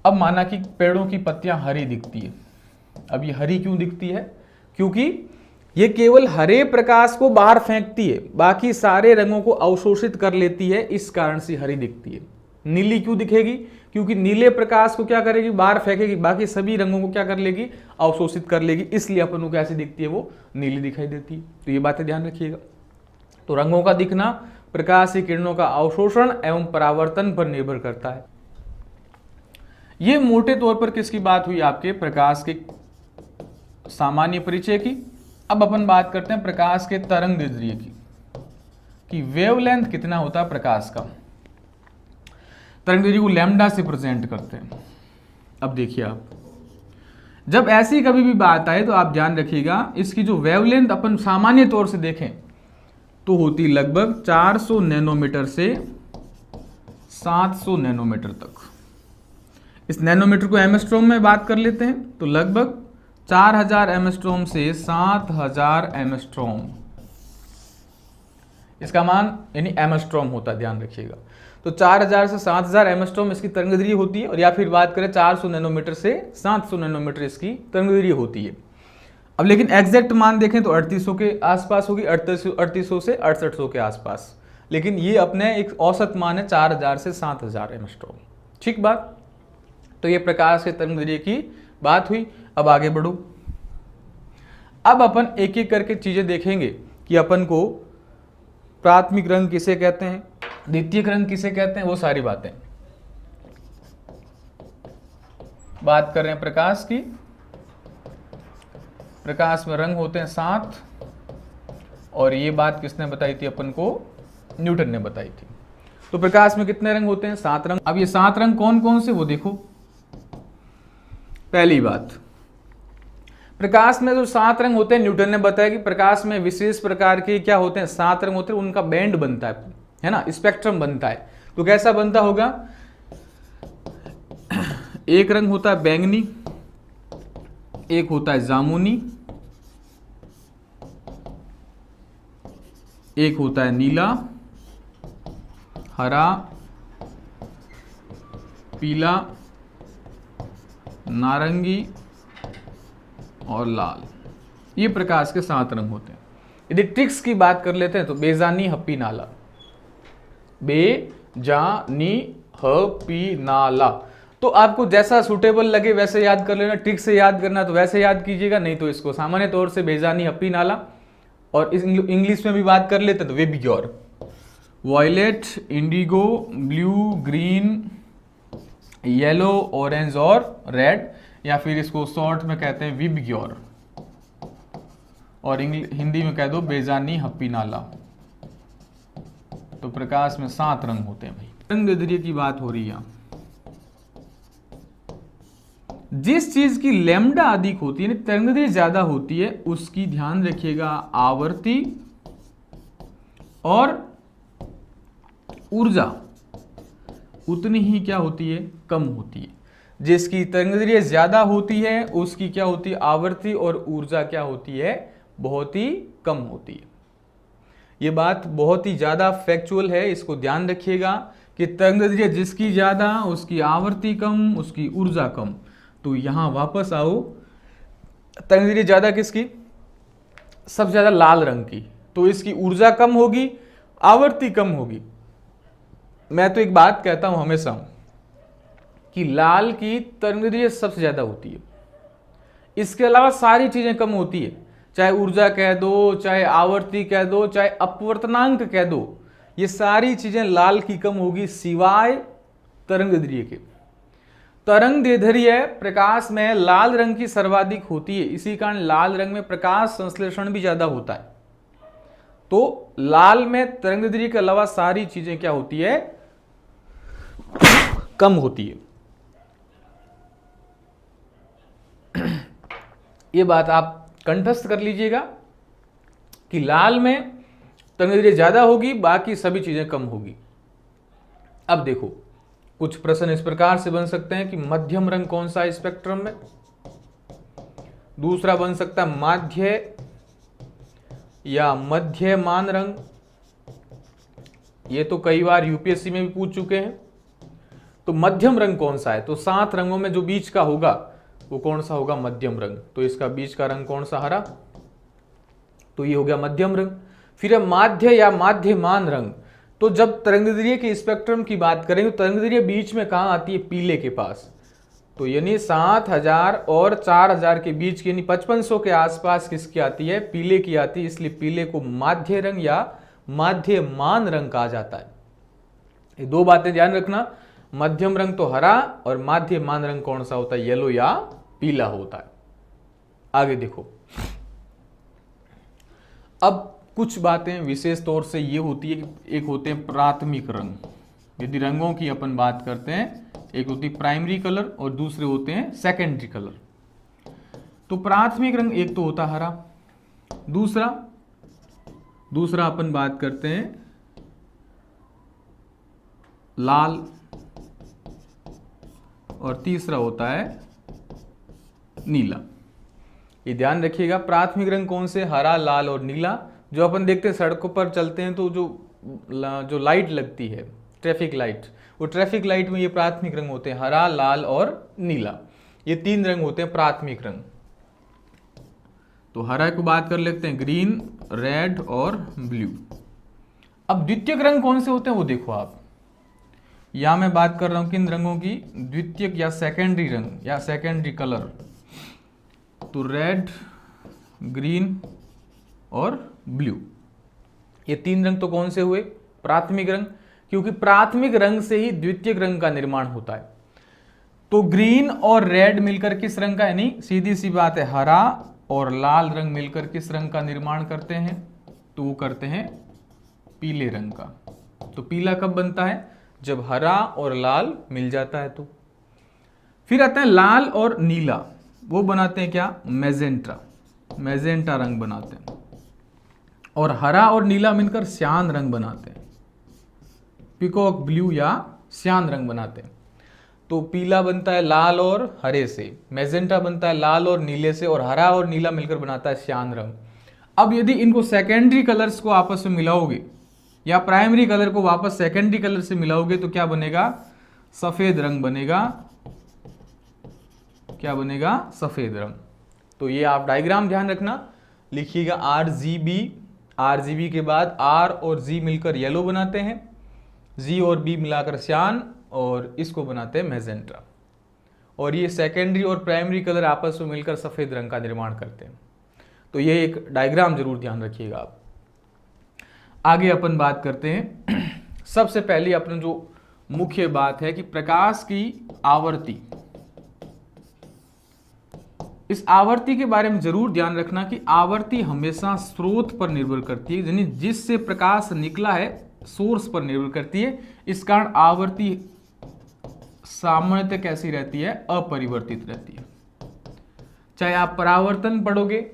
अब माना कि पेड़ों की पत्तियां हरी दिखती है। अब ये हरी क्यों दिखती है? क्योंकि ये केवल हरे प्रकाश को बाहर फेंकती है, बाकी सारे रंगों को अवशोषित कर लेती है, इस कारण से हरी दिखती है। नीली क्यों दिखेगी? क्योंकि नीले प्रकाश को क्या करेगी? बाहर फेंकेगी, बाकी सभी रंगों को क्या कर लेगी? अवशोषित कर लेगी, इसलिए अपन को कैसी दिखती है? वो नीली दिखाई देती है। तो ये बातें ध्यान रखिएगा। तो रंगों का दिखना प्रकाश की किरणों का अवशोषण एवं परावर्तन पर निर्भर करता है। ये मोटे तौर पर किसकी बात हुई? आपके प्रकाश के सामान्य परिचय की। अब अपन बात करते हैं प्रकाश के तरंग दैर्ध्य की, कि वेवलेंथ कितना होता है प्रकाश का। तरंग दैर्ध्य को लैम्डा से प्रेजेंट करते हैं। अब देखिए आप, जब ऐसी कभी भी बात आए तो आप ध्यान रखिएगा, इसकी जो वेवलेंथ अपन सामान्य तौर से देखें तो होती लगभग 400 नैनोमीटर से 700 नैनोमीटर तक। इस नैनोमीटर को एमस्ट्रॉम में बात कर लेते हैं तो लगभग 4000 एमस्ट्रॉम से 7000 एमस्ट्रॉम, इसका मान यानी एमस्ट्रॉम होता है, ध्यान रखिएगा। तो 4000 से 7000 एमस्ट्रॉम इसकी तरंगदैर्ध्य होती है, और या फिर बात करें 400 नैनोमीटर से 700 नैनोमीटर इसकी तरंगदैर्ध्य होती है। अब लेकिन एग्जैक्ट मान देखें तो 3800 के आसपास होगी, 3800 से 6800 के आसपास। लेकिन ये अपने एक औसत मान है 4000 से 7000 एमस्ट्रॉम। ठीक बात। तो ये प्रकाश के तरंगदैर्ध्य की बात हुई। अब आगे बढ़ो। अब अपन एक एक करके चीजें देखेंगे कि अपन को प्राथमिक रंग किसे कहते हैं, द्वितीयक रंग किसे कहते हैं, वो सारी बातें बात कर रहे हैं प्रकाश की। प्रकाश में रंग होते हैं 7, और ये बात किसने बताई थी अपन को? न्यूटन ने बताई थी। तो प्रकाश में कितने रंग होते हैं? 7 रंग। अब ये 7 रंग कौन कौन से, वो देखो। पहली बात, प्रकाश में जो 7 रंग होते हैं, न्यूटन ने बताया कि प्रकाश में विशेष प्रकार के क्या होते हैं? 7 रंग होते हैं, उनका बैंड बनता है ना, स्पेक्ट्रम बनता है। तो कैसा बनता होगा? एक रंग होता है बैंगनी, एक होता है जामुनी, एक होता है नीला, हरा, पीला, नारंगी और लाल। ये प्रकाश के 7 रंग होते हैं। यदि ट्रिक्स की बात कर लेते हैं तो बेजानी हप्पी नाला, बेजानी हप्पी नाला। तो आपको जैसा सुटेबल लगे वैसे याद कर लेना, ट्रिक से याद करना तो वैसे याद कीजिएगा, नहीं तो इसको सामान्य तौर से बेजानी हप्पी नाला। और इस इंग्लिश में भी बात कर लेते हैं तो VIBGYOR, violet, indigo, blue, green, yellow, orange और रेड, या फिर इसको शॉर्ट में कहते हैं विबग्योर, और हिंदी में कह दो बेजानी हप्पी नाला। तो प्रकाश में 7 रंग होते हैं भाई। तरंगदैर्ध्य की बात हो रही है। जिस चीज की लैम्डा अधिक होती है, तरंगदैर्ध्य ज्यादा होती है, उसकी ध्यान रखिएगा आवृत्ति और ऊर्जा उतनी ही क्या होती है, कम होती है। जिसकी तरंगदैर्ध्य ज्यादा होती है उसकी क्या होती है, आवृत्ति और ऊर्जा क्या होती है, बहुत ही कम होती है। ये बात बहुत ही ज्यादा फैक्चुअल है, इसको ध्यान रखिएगा कि तरंगदैर्ध्य जिसकी ज्यादा उसकी आवृत्ति कम, उसकी ऊर्जा कम। तो यहां वापस आओ, तरंगदैर्ध्य ज्यादा किसकी, सबसे ज्यादा लाल रंग की, तो इसकी ऊर्जा कम होगी, आवृत्ति कम होगी। मैं तो एक बात कहता हूं हमेशा कि लाल की तरंगदैर्ध्य सबसे ज्यादा होती है, इसके अलावा सारी चीजें कम होती है, चाहे ऊर्जा कह दो, चाहे आवर्ती कह दो, चाहे अपवर्तनांक कह दो, ये सारी चीजें लाल की कम होगी सिवाय तरंगदैर्ध्य के। तरंगदैर्ध्य प्रकाश में लाल रंग की सर्वाधिक होती है, इसी कारण लाल रंग में प्रकाश संश्लेषण भी ज्यादा होता है। तो लाल में तरंगदैर्ध्य के अलावा सारी चीजें क्या होती है, कम होती है। ये बात आप कंठस्थ कर लीजिएगा कि लाल में तरंगदैर्ध्य ज्यादा होगी, बाकी सभी चीजें कम होगी। अब देखो कुछ प्रश्न इस प्रकार से बन सकते हैं कि मध्यम रंग कौन सा है स्पेक्ट्रम में। दूसरा बन सकता है माध्य या मध्यमान रंग, ये तो कई बार यूपीएससी में भी पूछ चुके हैं। तो मध्यम रंग कौन सा है, तो 7 रंगों में जो बीच का होगा वो कौन सा होगा, मध्यम रंग। तो इसका बीच का रंग कौन सा, हरा, तो ये हो गया मध्यम रंग। फिर है माध्य या माध्यमान रंग। तो जब तरंगदैर्ध्य के स्पेक्ट्रम की बात करें तो तरंगदैर्ध्य बीच में कहां आती है, पीले के पास। तो यानी 7000 और 4000 के बीच की, यानी 5500 के आसपास किसकी आती है, पीले की आती है। इसलिए पीले को माध्य रंग या माध्यमान रंग कहा जाता है। ये 2 बातें ध्यान रखना, मध्यम रंग तो हरा और माध्यमान रंग कौन सा होता है, येलो या पीला होता है। आगे देखो, अब कुछ बातें विशेष तौर से ये होती है कि एक होते हैं प्राथमिक रंग। यदि रंगों की अपन बात करते हैं, एक होती है प्राइमरी कलर और दूसरे होते हैं सेकेंडरी कलर। तो प्राथमिक रंग एक तो होता हरा, दूसरा अपन बात करते हैं लाल, और तीसरा होता है नीला। ये ध्यान रखिएगा, प्राथमिक रंग कौन से, हरा, लाल और नीला। जो अपन देखते हैं सड़कों पर चलते हैं तो जो लाइट लगती है, ट्रैफिक लाइट, वो ट्रैफिक लाइट में ये प्राथमिक रंग होते हैं, हरा, लाल और नीला। ये 3 रंग होते हैं प्राथमिक रंग। तो हरा को बात कर लेते हैं, ग्रीन, रेड और ब्लू। अब द्वितीयक रंग कौन से होते हैं वो देखो आप, यहां मैं बात कर रहा हूं किन रंगों की, द्वितीयक या सेकेंडरी रंग या सेकेंडरी कलर। तो रेड, ग्रीन और ब्लू, ये 3 रंग तो कौन से हुए, प्राथमिक रंग, क्योंकि प्राथमिक रंग से ही द्वितीयक रंग का निर्माण होता है। तो ग्रीन और रेड मिलकर किस रंग का, यानी सीधी सी बात है हरा और लाल रंग मिलकर किस रंग का निर्माण करते हैं, तो वो करते हैं पीले रंग का। तो पीला कब बनता है, जब हरा और लाल मिल जाता है। तो फिर आता है लाल और नीला, वो बनाते हैं क्या, मैजेंटा रंग बनाते हैं। और हरा और नीला मिलकर श्यान रंग बनाते हैं, पिकॉक ब्लू या श्यान रंग बनाते हैं। तो पीला बनता है लाल और हरे से, मैजेंटा बनता है लाल और नीले से, और हरा और नीला मिलकर बनाता है श्यान रंग। अब यदि इनको सेकेंडरी कलर्स को आपस में मिलाओगे या प्राइमरी कलर को वापस सेकेंडरी कलर से मिलाओगे तो क्या बनेगा? सफेद रंग बनेगा। क्या बनेगा? सफेद रंग। तो ये आप डायग्राम ध्यान रखना, लिखिएगा RGB। RGB के बाद R और G मिलकर येलो बनाते हैं, G और B मिलाकर श्यान, और इसको बनाते हैं मैजेंटा। और ये सेकेंडरी और प्राइमरी कलर आपस में मिलकर सफेद रंग का निर्माण करते हैं। तो ये एक डायग्राम जरूर ध्यान रखिएगा आप। आगे अपन बात करते हैं। सबसे पहले अपना जो मुख्य बात है कि प्रकाश की आवर्ती, इस आवर्ती के बारे में जरूर ध्यान रखना कि आवर्ती हमेशा स्रोत पर निर्भर करती है, यानी जिससे प्रकाश निकला है सोर्स पर निर्भर करती है। इस कारण आवर्ती सामान्यतः कैसी रहती है? अपरिवर्तित रहती है। चाहे आप परावर्तन पढ़ोगे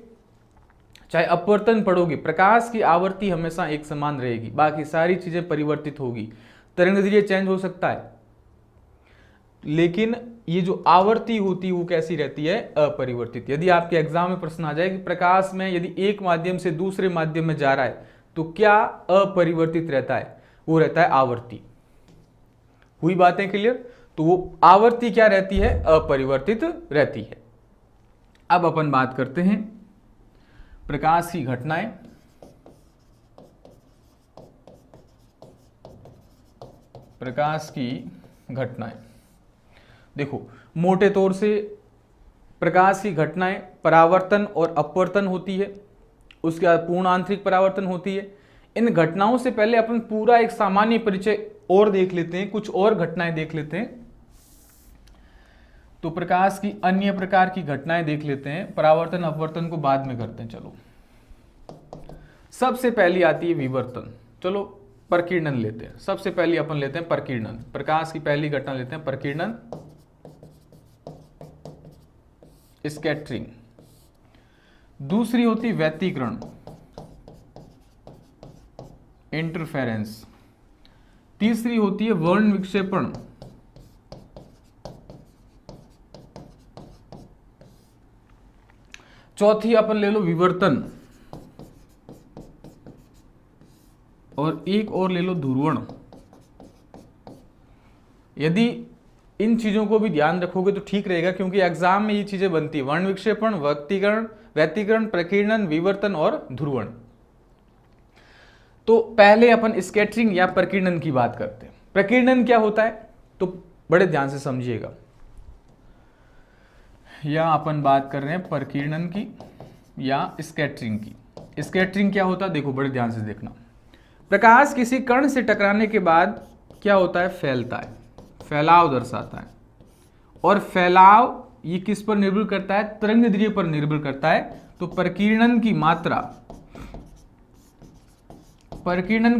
चाहे अपवर्तन पढ़ोगे, प्रकाश की आवर्ती हमेशा एक समान रहेगी, बाकी सारी चीजें परिवर्तित होगी। तरंगदैर्घ्य चेंज हो सकता है, लेकिन ये जो आवर्ती होती है वो कैसी रहती है? अपरिवर्तित। यदि आपके एग्जाम में प्रश्न आ जाए कि प्रकाश में यदि एक माध्यम से दूसरे माध्यम में जा रहा है तो क्या अपरिवर्तित रहता है? वो रहता है आवर्ती। हुई बातें क्लियर? तो वो आवर्ती क्या रहती है? अपरिवर्तित रहती है। अब अपन बात करते हैं प्रकाश की घटनाएं। प्रकाश की घटनाएं देखो, मोटे तौर से प्रकाश की घटनाएं परावर्तन और अपवर्तन होती है, उसके बाद पूर्ण आंतरिक परावर्तन होती है। इन घटनाओं से पहले अपन पूरा एक सामान्य परिचय और देख लेते हैं, कुछ और घटनाएं देख लेते हैं। तो प्रकाश की अन्य प्रकार की घटनाएं देख लेते हैं, परावर्तन अपवर्तन को बाद में करते हैं। चलो, सबसे पहली आती है विवर्तन। चलो प्रकीर्णन लेते हैं। सबसे पहली अपन लेते हैं प्रकीर्णन। प्रकाश की पहली घटना लेते हैं प्रकीर्णन, स्कैटरिंग। दूसरी होती व्यतिकरण, इंटरफेरेंस। तीसरी होती है वर्ण विक्षेपण। चौथी अपन ले लो विवर्तन, और एक और ले लो ध्रुवण। यदि इन चीजों को भी ध्यान रखोगे तो ठीक रहेगा, क्योंकि एग्जाम में ये चीजें बनती है: वर्ण विक्षेपण, व्यतिकरण, प्रकीर्णन, विवर्तन और ध्रुवण। तो पहले अपन स्कैटरिंग या प्रकीर्णन की बात करते हैं। प्रकीर्णन क्या होता है तो बड़े ध्यान से समझिएगा। या अपन बात कर रहे हैं प्रकीर्णन की या स्कैटरिंग की। स्कैटरिंग क्या होता है देखो, बड़े ध्यान से देखना। प्रकाश किसी कण से टकराने के बाद क्या होता है? फैलता है, फैलाव दर्शाता है। और फैलाव ये किस पर निर्भर करता है? तरंगदैर्घ्य पर निर्भर करता है। तो प्रकीर्णन की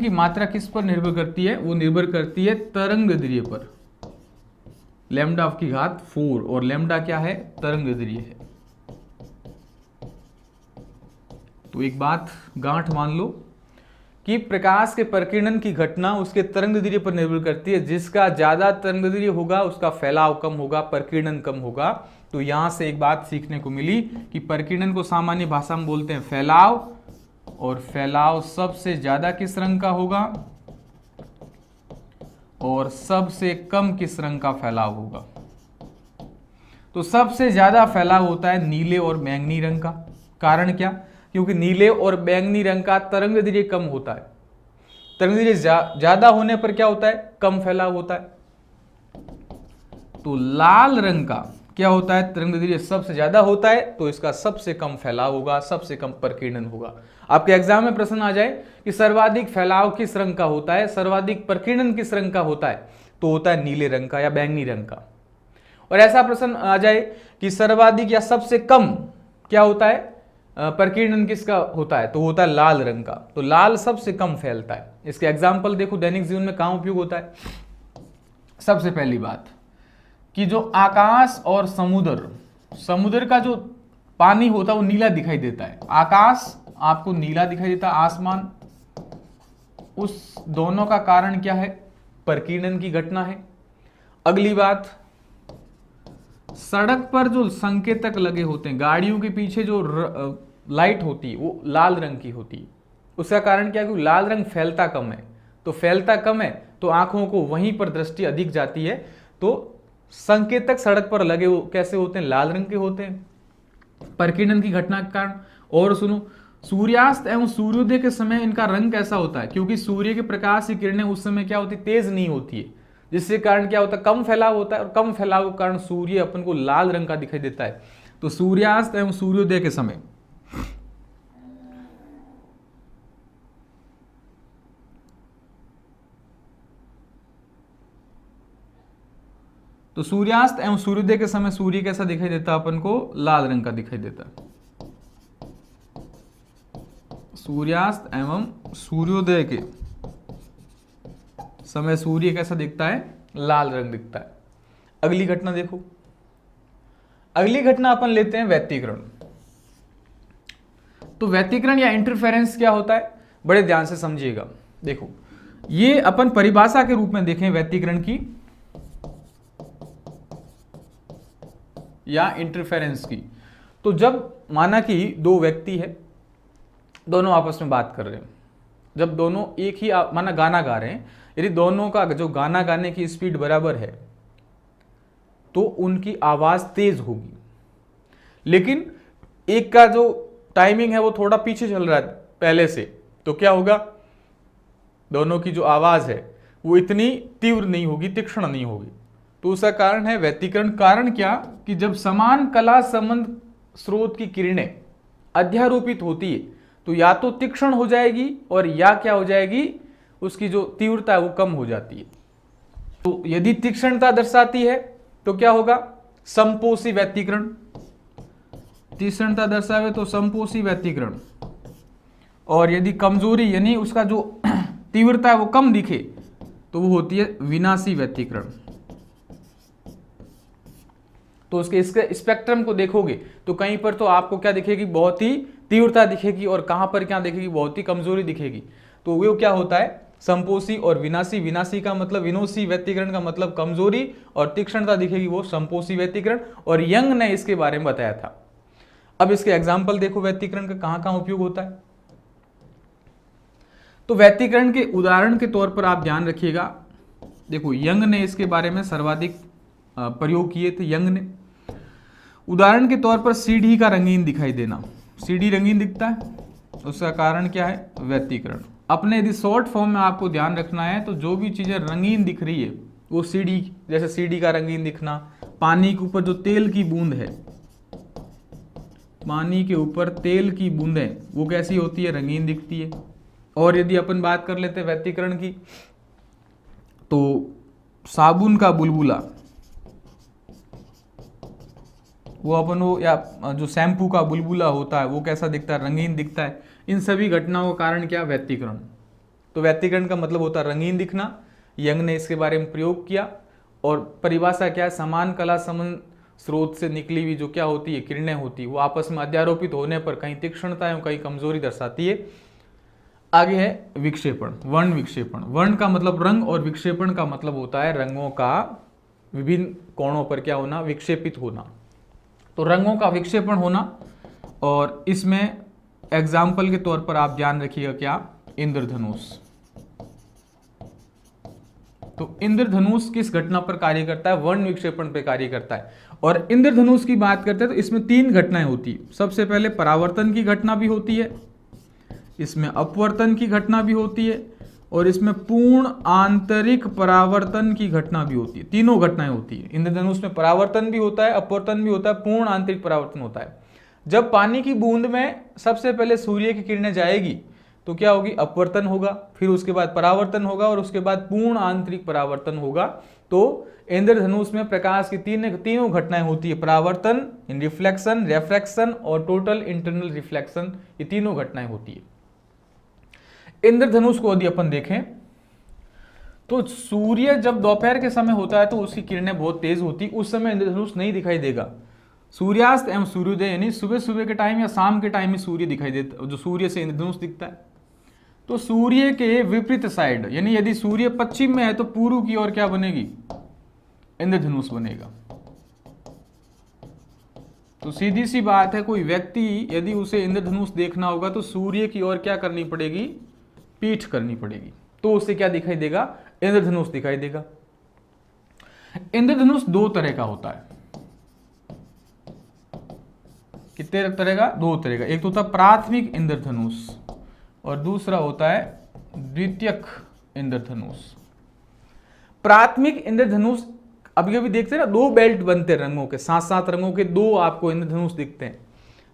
मात्रा किस पर निर्भर करती है? वो निर्भर करती है तरंगदैर्घ्य पर, लैम्डा की घात 4। और लैम्डा क्या है? तरंगदैर्घ्य है। तो एक बात गांठ मान लो कि प्रकाश के प्रकीर्णन की घटना उसके तरंगदैर्घ्य पर निर्भर करती है। जिसका ज्यादा तरंगदैर्घ्य होगा उसका फैलाव कम होगा, प्रकीर्णन कम होगा। तो यहां से एक बात सीखने को मिली कि प्रकीर्णन को सामान्य भाषा में बोलते हैं फैलाव, और फैलाव सबसे ज्यादा किस रंग का होगा और सबसे कम किस रंग का फैलाव होगा? तो सबसे ज्यादा फैलाव होता है नीले और बैंगनी रंग का। कारण क्या? क्योंकि नीले और बैंगनी रंग का तरंगदैर्घ्य कम होता है। तरंगदैर्घ्य ज्यादा होने पर क्या होता है? कम फैलाव होता है। तो लाल रंग का क्या होता है? तरंगदैर्घ्य सबसे ज्यादा होता है, तो इसका सबसे कम फैलाव होगा, सबसे कम प्रकीर्णन होगा। आपके एग्जाम में प्रश्न आ जाए कि सर्वाधिक फैलाव किस रंग का होता है, सर्वाधिक प्रकीर्णन किस रंग का होता है, तो होता है नीले रंग का या बैंगनी रंग का। और ऐसा प्रश्न आ जाए कि सर्वाधिक या सबसे कम क्या होता है, प्रकीर्णन किसका होता है, तो होता है लाल रंग का। तो लाल सबसे कम फैलता है। इसके एग्जाम्पल देखो दैनिक जीवन में कहां उपयोग होता है। सबसे पहली बात कि जो आकाश और समुद्र का जो पानी होता है वो नीला दिखाई देता है। आकाश आपको नीला दिखाई देता है, आसमान, उस दोनों का कारण क्या है? प्रकीर्णन की घटना है। अगली बात सड़क पर जो संकेतक लगे होते हैं, गाड़ियों के पीछे जो लाइट होती है वो लाल रंग की होती है। उसका कारण क्या है? क्योंकि लाल रंग फैलता कम है, तो फैलता कम है तो आंखों को वहीं पर दृष्टि अधिक जाती है। तो संकेतक सड़क पर लगे कैसे होते हैं? लाल रंग के होते हैं, परिकिरण की घटना के कारण। और सुनो, सूर्यास्त एवं सूर्योदय के समय इनका रंग कैसा होता है? क्योंकि सूर्य के प्रकाश की किरणें उस समय क्या होती है? तेज नहीं होती है, जिसके कारण क्या होता है? कम फैलाव होता है, और कम फैलाव के कारण सूर्य अपन को लाल रंग का दिखाई देता है। तो सूर्यास्त एवं सूर्योदय के समय तो सूर्यास्त एवं सूर्योदय के समय सूर्य कैसा दिखाई देता है? अपन को लाल रंग का दिखाई देता है। सूर्यास्त एवं सूर्योदय के समय सूर्य कैसा दिखता है? लाल रंग दिखता है। अगली घटना देखो, अगली घटना अपन लेते हैं व्यतिकरण। तो व्यतिकरण या इंटरफेरेंस क्या होता है? बड़े ध्यान से समझिएगा। देखो, ये अपन परिभाषा के रूप में देखें व्यतिकरण की या इंटरफेरेंस की, तो जब माना कि दो व्यक्ति है, दोनों आपस में बात कर रहे हैं, जब दोनों एक ही माना गाना गा रहे हैं, यदि दोनों का जो गाना गाने की स्पीड बराबर है तो उनकी आवाज तेज होगी। लेकिन एक का जो टाइमिंग है वो थोड़ा पीछे चल रहा है पहले से, तो क्या होगा? दोनों की जो आवाज है वो इतनी तीव्र नहीं होगी, तीक्ष्ण नहीं होगी। तो उसका कारण है व्यतिकरण। कारण क्या? कि जब समान कला संबंध स्रोत की किरणें अध्यारोपित होती है तो या तो तीक्ष्ण हो जाएगी और या क्या हो जाएगी? उसकी जो तीव्रता है वो कम हो जाती है। तो यदि तीक्ष्णता दर्शाती है तो क्या होगा? समपोषी व्यतिकरण। तीक्ष्णता दर्शावे तो समपोषी व्यतिकरण। और यदि कमजोरी यानी उसका जो तीव्रता है वो कम दिखे तो वो होती है विनाशी व्यतिकरण। तो उसके स्पेक्ट्रम को देखोगे तो कहीं पर तो आपको क्या दिखेगी? बहुत ही तीव्रता दिखेगी, और कहां पर क्या दिखेगी? बहुत ही कमजोरी दिखेगी। तो वो क्या होता है? संपोषी और विनाशी। विनाशी का मतलब विनोशी व्यतिकरण का मतलब कमजोरी, और तीक्ष्णता दिखेगी वो संपोषी व्यतिकरण। और यंग ने इसके बारे में बताया था। अब इसके एग्जाम्पल देखो व्यतिकरण का कहां कहां उपयोग होता है। तो व्यतिकरण के उदाहरण के तौर पर आप ध्यान रखिएगा। देखो, यंग ने इसके बारे में सर्वाधिक प्रयोग किए थे। यंग ने उदाहरण के तौर पर सीढ़ी का रंगीन दिखाई देना। सीढ़ी रंगीन दिखता है, उसका कारण क्या है? व्यतिकरण। अपने यदि शॉर्ट फॉर्म में आपको ध्यान रखना है तो जो भी चीजें रंगीन दिख रही है वो सीढ़ी, जैसे सीढ़ी का रंगीन दिखना, पानी के ऊपर जो तेल की बूंद है, पानी के ऊपर तेल की बूंदें वो कैसी होती है? रंगीन दिखती है। और यदि अपन बात कर लेते हैं व्यतिकरण की, तो साबुन का बुलबुला, वो अपन वो या जो शैम्पू का बुलबुला होता है वो कैसा दिखता है? रंगीन दिखता है। इन सभी घटनाओं का कारण क्या? व्यतिकरण। तो व्यतिकरण का मतलब होता है रंगीन दिखना। यंग ने इसके बारे में प्रयोग किया। और परिभाषा क्या है? समान कला संबंध स्रोत से निकली हुई जो क्या होती है? किरणें होती है, वो आपस में अध्यारोपित होने पर कहीं तीक्ष्णता एवं कहीं कमजोरी दर्शाती है। आगे है विक्षेपण, वर्ण विक्षेपण। वर्ण का मतलब रंग, और विक्षेपण का मतलब होता है रंगों का विभिन्न कोणों पर क्या होना? विक्षेपित होना। तो रंगों का विक्षेपण होना, और इसमें एग्जाम्पल के तौर पर आप ध्यान रखिएगा क्या? इंद्रधनुष। तो इंद्रधनुष किस घटना पर कार्य करता है? वर्ण विक्षेपण पर कार्य करता है। और इंद्रधनुष की बात करते हैं तो इसमें 3 घटनाएं होती है। सबसे पहले परावर्तन की घटना भी होती है, इसमें अपवर्तन की घटना भी होती है, और इसमें पूर्ण आंतरिक परावर्तन की घटना भी होती है। तीनों घटनाएं होती है। इंद्रधनुष में परावर्तन भी होता है, अपवर्तन भी होता है, पूर्ण आंतरिक परावर्तन होता है। जब पानी की बूंद में सबसे पहले सूर्य की किरणें जाएगी तो क्या होगी? अपवर्तन होगा, फिर उसके बाद परावर्तन होगा, और उसके बाद पूर्ण आंतरिक परावर्तन होगा। तो इंद्रधनुष में प्रकाश की तीनों घटनाएं होती है। परावर्तन, रिफ्लेक्शन, रेफ्रैक्शन और टोटल इंटरनल रिफ्लेक्शन, ये तीनों घटनाएं होती है। इंद्रधनुष को यदि अपन देखें तो सूर्य जब दोपहर के समय होता है तो उसकी किरणें बहुत तेज होती, उस समय इंद्रधनुष नहीं दिखाई देगा। सूर्यास्त एवं सूर्योदय यानी सुबह सुबह के टाइम या शाम के टाइम में सूर्य दिखाई देता, जो सूर्य से इंद्रधनुष दिखता है। तो सूर्य के विपरीत साइड, यानी यदि सूर्य पश्चिम में है तो पूर्व की ओर क्या बनेगी? इंद्रधनुष बनेगा। तो सीधी सी बात है, कोई व्यक्ति यदि उसे इंद्रधनुष देखना होगा तो सूर्य की ओर क्या करनी पड़ेगी, पीठ करनी पड़ेगी, तो उसे क्या दिखाई देगा, इंद्रधनुष दिखाई देगा। इंद्रधनुष दो तरह का होता है। कितने तरह का, दो तरह का। एक तो होता है प्राथमिक इंद्रधनुष और दूसरा होता है द्वितीयक इंद्रधनुष। प्राथमिक इंद्रधनुष अभी अभी देखते हैं ना, दो बेल्ट बनते हैं रंगों के, 7-7 रंगों के दो आपको इंद्रधनुष दिखते हैं।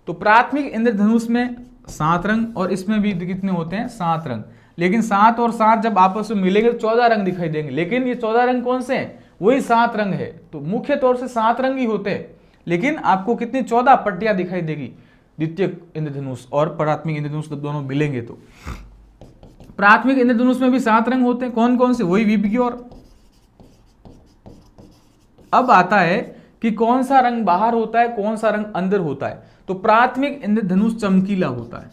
तो प्राथमिक इंद्रधनुष में 7 रंग और इसमें भी कितने होते हैं, 7 रंग। लेकिन 7 और 7 जब आपस में मिलेंगे तो 14 रंग दिखाई देंगे। लेकिन ये 14 रंग कौन से हैं, वही 7 रंग है। तो मुख्य तौर से 7 रंग ही होते हैं, लेकिन आपको कितनी 14 पट्टियां दिखाई देगी द्वितीय इंद्रधनुष और प्राथमिक इंद्रधनुष जब दोनों मिलेंगे। तो प्राथमिक इंद्रधनुष में भी 7 रंग होते हैं। कौन कौन से, वही विबग्योर। अब आता है कि कौन सा रंग बाहर होता है, कौन सा रंग अंदर होता है। तो प्राथमिक इंद्रधनुष चमकीला होता है,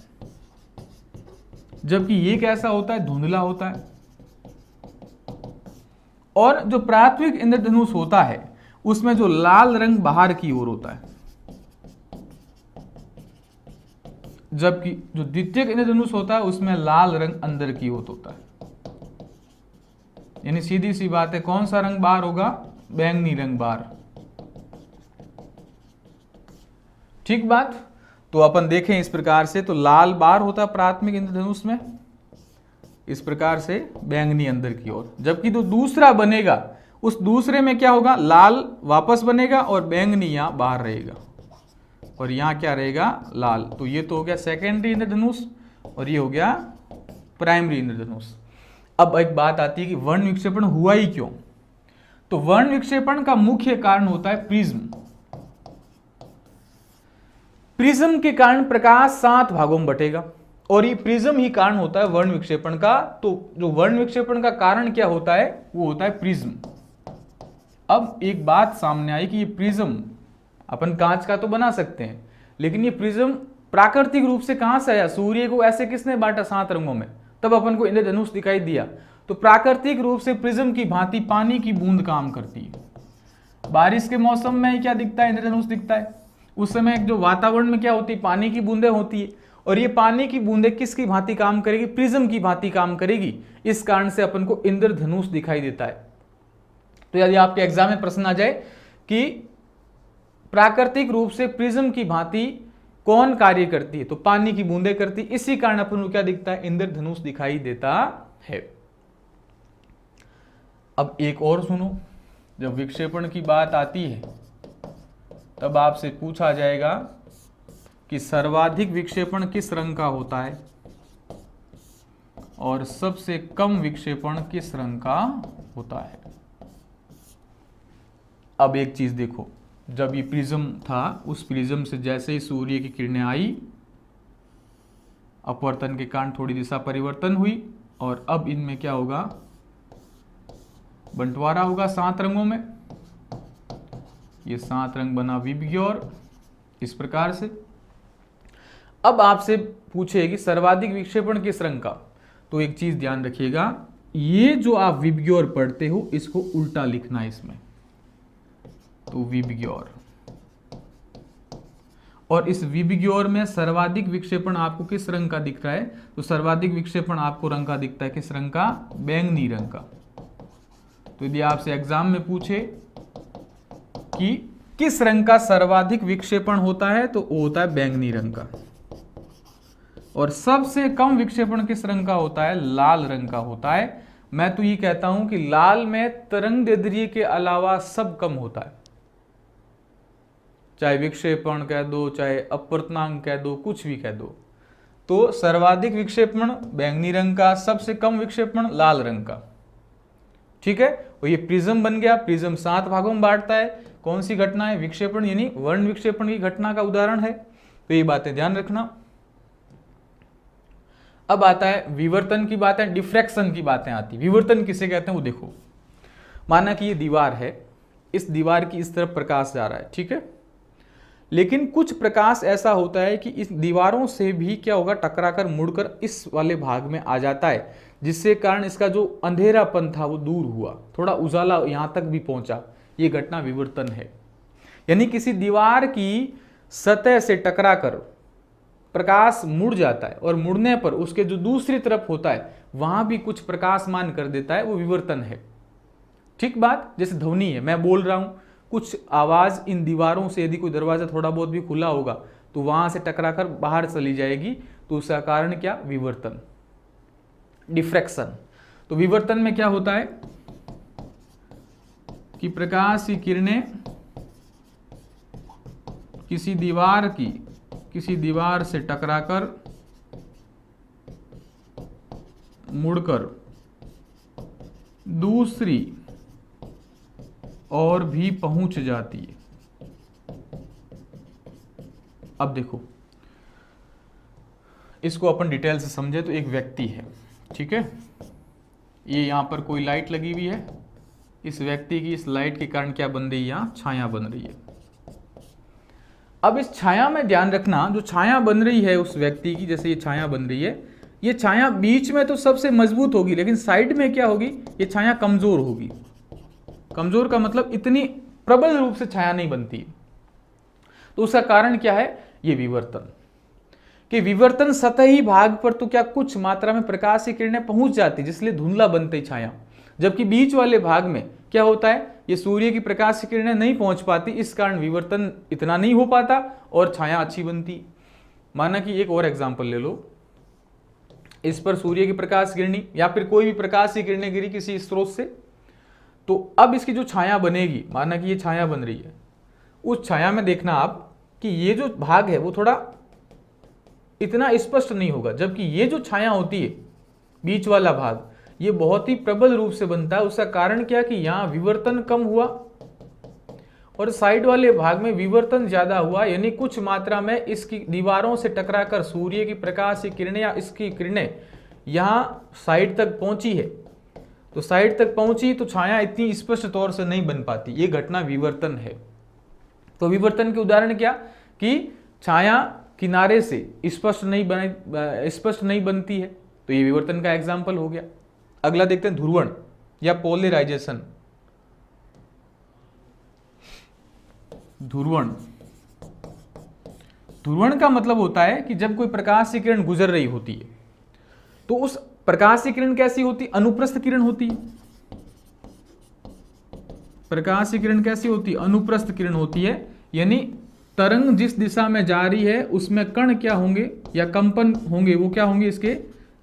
जबकि ये कैसा होता है, धुंधला होता है। और जो प्राथमिक इंद्रधनुष होता है उसमें जो लाल रंग बाहर की ओर होता है, जबकि जो द्वितीयक इंद्रधनुष होता है उसमें लाल रंग अंदर की ओर होता है। यानी सीधी सी बात है, कौन सा रंग बाहर होगा, बैंगनी रंग बाहर। ठीक बात। तो अपन देखें इस प्रकार से, तो लाल बाहर होता है प्राथमिक इंद्रधनुष में, इस प्रकार से बैंगनी अंदर की ओर। जबकि जो दूसरा बनेगा उस दूसरे में क्या होगा, लाल वापस बनेगा और बैंगनी यहां बाहर रहेगा और यहां क्या रहेगा, लाल। तो ये तो हो गया सेकेंडरी इंद्रधनुष और ये हो गया प्राइमरी इंद्रधनुष। अब एक बात आती है कि वर्ण विक्षेपण हुआ ही क्यों। तो वर्ण विक्षेपण का मुख्य कारण होता है प्रिज्म। प्रिज्म के कारण प्रकाश 7 भागों में बटेगा और ये प्रिज्म ही कारण होता है वर्ण विक्षेपण का। तो जो वर्ण विक्षेपण का कारण क्या होता है, वो होता है प्रिज्म। अब एक बात सामने आई कि ये प्रिज्म अपन कांच का तो बना सकते हैं, लेकिन ये प्रिज्म प्राकृतिक रूप से कहां से आया, सूर्य को ऐसे किसने बांटा 7 रंगों में, तब अपन को इंद्रधनुष दिखाई दिया। तो प्राकृतिक रूप से प्रिज्म की भांति पानी की बूंद काम करती है। बारिश के मौसम में क्या दिखता है, इंद्रधनुष दिखता है। उस समय जो वातावरण में क्या होती है, पानी की बूंदें होती है और ये पानी की बूंदें किसकी भांति काम करेगी, प्रिज्म की भांति काम करेगी। इस कारण से अपन को इंद्रधनुष दिखाई देता है। तो यदि आपके एग्जाम में प्रश्न आ जाए कि प्राकृतिक रूप से प्रिज्म की भांति कौन कार्य करती है, तो पानी की बूंदें करती, इसी कारण अपन को क्या दिखता है, इंद्रधनुष दिखाई देता है। अब एक और सुनो, जब विक्षेपण की बात आती है तब आपसे पूछा जाएगा कि सर्वाधिक विक्षेपण किस रंग का होता है और सबसे कम विक्षेपण किस रंग का होता है। अब एक चीज देखो, जब ये प्रिज्म था, उस प्रिज्म से जैसे ही सूर्य की किरणें आई, अपवर्तन के कारण थोड़ी दिशा परिवर्तन हुई और अब इनमें क्या होगा, बंटवारा होगा 7 रंगों में। ये 7 रंग बना विबग्योर, इस प्रकार से। अब आपसे पूछे कि सर्वाधिक विक्षेपण किस रंग का, तो एक चीज ध्यान रखिएगा, ये जो आप विबग्योर पढ़ते हो इसको उल्टा लिखना है इसमें। तो विबग्योर, और इस विबग्योर में सर्वाधिक विक्षेपण आपको किस रंग का दिख रहा है, तो सर्वाधिक विक्षेपण आपको रंग का दिखता है, किस रंग का, बैंगनी रंग का। तो यदि आपसे एग्जाम में पूछे कि किस रंग का सर्वाधिक विक्षेपण होता है, तो वो होता है बैंगनी रंग का। और सबसे कम विक्षेपण किस रंग का होता है, लाल रंग का होता है। मैं तो ये कहता हूं कि लाल में तरंगदैर्ध्य के अलावा सब कम होता है, चाहे विक्षेपण कह दो, चाहे अपवर्तनांक कह दो, कुछ भी कह दो। तो सर्वाधिक विक्षेपण बैंगनी रंग का, सबसे कम विक्षेपण लाल रंग का। ठीक है, और ये प्रिज्म बन गया। प्रिज्म 7 भागों में बांटता है। कौन सी घटना है, विक्षेपण, यानी वर्ण विक्षेपण की घटना का उदाहरण है। तो ये बातें ध्यान रखना। अब आता है विवर्तन की बातें, डिफ्रैक्शन की बातें आती। विवर्तन किसे कहते हैं वो देखो, माना कि ये दीवार है, इस दीवार की इस तरफ प्रकाश जा रहा है, ठीक है, लेकिन कुछ प्रकाश ऐसा होता है कि इस दीवारों से भी क्या होगा, टकराकर मुड़कर इस वाले भाग में आ जाता है, जिससे कारण इसका जो अंधेरापन था वो दूर हुआ, थोड़ा उजाला यहां तक भी पहुंचा। ये घटना विवर्तन है। यानी किसी दीवार की सतह से टकराकर प्रकाश मुड़ जाता है और मुड़ने पर उसके जो दूसरी तरफ होता है वहां भी कुछ प्रकाशमान कर देता है, वो विवर्तन है। ठीक बात, जैसे ध्वनि है, मैं बोल रहा हूं, कुछ आवाज इन दीवारों से, यदि कोई दरवाजा थोड़ा बहुत भी खुला होगा तो वहां से टकराकर बाहर चली जाएगी, तो उसका कारण क्या? विवर्तन, डिफ्रैक्शन। तो विवर्तन में क्या होता है कि प्रकाश की किरणें किसी दीवार से टकराकर मुड़कर दूसरी और भी पहुंच जाती है। अब देखो, इसको अपन डिटेल से समझे तो एक व्यक्ति है, ठीक है, ये यहां पर कोई लाइट लगी हुई है, इस व्यक्ति की इस लाइट के कारण क्या बन रही है? यहां छाया बन रही है। अब इस छाया में ध्यान रखना, जो छाया बन रही है उस व्यक्ति की, जैसे ये छाया बन रही है, ये छाया बीच में तो सबसे मजबूत होगी, लेकिन साइड में क्या होगी? ये छाया कमजोर होगी। कमजोर का मतलब इतनी प्रबल रूप से छाया नहीं बनती। तो उसका कारण क्या है? ये विवर्तन। कि विवर्तन सतही भाग पर तो क्या कुछ मात्रा में प्रकाश की किरणें पहुंच जाती, जिसलिए धुंधला बनती छाया, जबकि बीच वाले भाग में क्या होता है? ये सूर्य की प्रकाश की किरणें नहीं पहुंच पाती, इस कारण विवर्तन इतना नहीं हो पाता और छाया अच्छी बनती। माना कि एक और एग्जांपल ले लो, इस पर सूर्य की प्रकाश किरणी या फिर कोई भी प्रकाश की किरणें गिरी किसी स्रोत से, तो अब इसकी जो छाया बनेगी, माना कि ये छाया बन रही है, उस छाया में देखना आप कि ये जो भाग है वो थोड़ा इतना स्पष्ट नहीं होगा, जबकि ये जो छाया होती है बीच वाला भाग, ये बहुत ही प्रबल रूप से बनता है। उसका कारण क्या? कि यहां विवर्तन कम हुआ और साइड वाले भाग में विवर्तन ज्यादा हुआ, यानी कुछ मात्रा में इसकी दीवारों से टकराकर सूर्य की प्रकाश की किरणें या इसकी किरणें यहां साइड तक पहुंची है। तो साइड तक पहुंची तो छाया इतनी स्पष्ट तौर से नहीं बन पाती, ये घटना विवर्तन है। तो विवर्तन के उदाहरण क्या? कि छाया किनारे से स्पष्ट नहीं बनती है, तो ये विवर्तन का एग्जाम्पल हो गया। अगला देखते हैं ध्रुवण या पोलराइजेशन। ध्रुवण का मतलब होता है कि जब कोई प्रकाश की किरण गुजर रही होती है तो उस प्रकाश की किरण कैसी होती? अनुप्रस्थ किरण होती है। प्रकाश की किरण कैसी होती है? अनुप्रस्थ किरण होती है, यानी तरंग जिस दिशा में जा रही है उसमें कण क्या होंगे या कंपन होंगे, वो क्या होंगे? इसके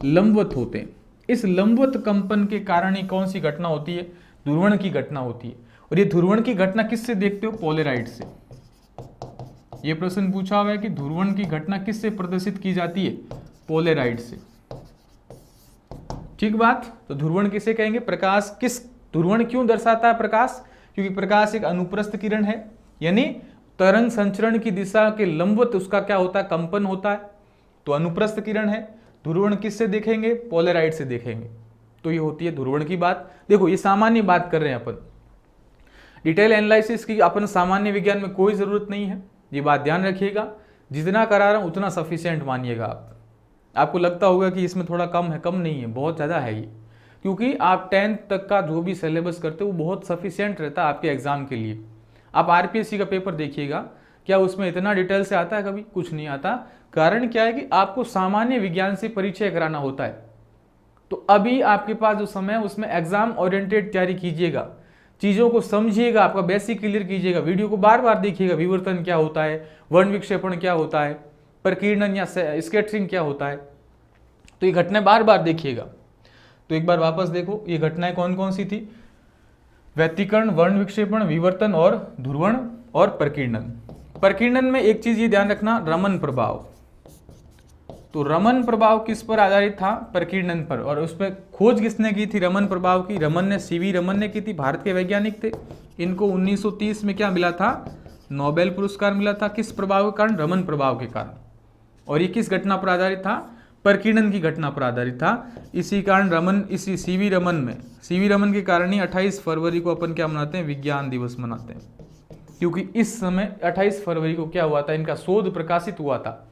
लंबवत होते हैं। इस लंबवत कंपन के कारण ही कौन सी घटना होती है? ध्रुवण की घटना होती है। और ये ध्रुवण की घटना किससे देखते हो? पोलराइड से। ये प्रश्न पूछा हुआ है कि ध्रुवण की घटना किससे प्रदर्शित की जाती है? पोलराइड से। ठीक बात। तो ध्रुवण किसे कहेंगे? प्रकाश किस ध्रुवण क्यों दर्शाता है प्रकाश? क्योंकि प्रकाश एक अनुप्रस्थ किरण है, यानी तरंग संचरण की दिशा के लंबवत उसका क्या होता है? कंपन होता है। तो अनुप्रस्थ किरण है। ध्रुवण किससे देखेंगे? पोलराइड से देखेंगे। तो ये होती है ध्रुवण की बात। देखो ये सामान्य बात कर रहे हैं अपन, डिटेल एनालिसिस की अपन सामान्य विज्ञान में कोई जरूरत नहीं है, ये बात ध्यान रखिएगा। जितना करा रहा हूं उतना सफिशिएंट मानिएगा आप। आपको लगता होगा कि इसमें थोड़ा कम है, कम नहीं है, बहुत ज़्यादा है ये, क्योंकि आप 10th तक का जो भी सिलेबस करते हो वो बहुत सफिशिएंट रहता है आपके एग्जाम के लिए। आप आरपीएससी का पेपर देखिएगा, क्या उसमें इतना डिटेल से आता है? कभी कुछ नहीं आता। कारण क्या है कि आपको सामान्य विज्ञान से परिचय कराना होता है। तो अभी आपके पास जो समय है उसमें एग्जाम ओरिएंटेड तैयारी कीजिएगा, चीज़ों को समझिएगा, आपका बेसिक क्लियर कीजिएगा, वीडियो को बार बार देखिएगा। विवर्तन क्या होता है, वर्ण विक्षेपण क्या होता है, प्रकीर्णन या स्कैटरिंग क्या होता है, तो ये घटनाएं बार बार देखिएगा। तो एक बार वापस देखो ये घटनाएं कौन कौन सी थी? व्यतिकरण, वर्ण विक्षेपण, विवर्तन और ध्रुवण और प्रकीर्णन। प्रकीर्णन में एक चीज ये ध्यान रखना, रमन प्रभाव। तो रमन प्रभाव किस पर आधारित था? प्रकीर्णन पर। और उस पर खोज किसने की थी रमन प्रभाव की? रमन ने, सीवी रमन ने की थी। भारत के वैज्ञानिक थे। इनको 1930 में क्या मिला था? नोबेल पुरस्कार मिला था। किस प्रभाव के कारण? रमन प्रभाव के कारण। और ये किस घटना पर आधारित था? प्रकीर्णन की घटना पर आधारित था। इसी कारण रमन, इसी सीवी रमन के कारण ही 28 फरवरी को अपन क्या मनाते हैं? विज्ञान दिवस मनाते हैं। क्योंकि इस समय 28 फरवरी को क्या हुआ था? इनका शोध प्रकाशित हुआ था।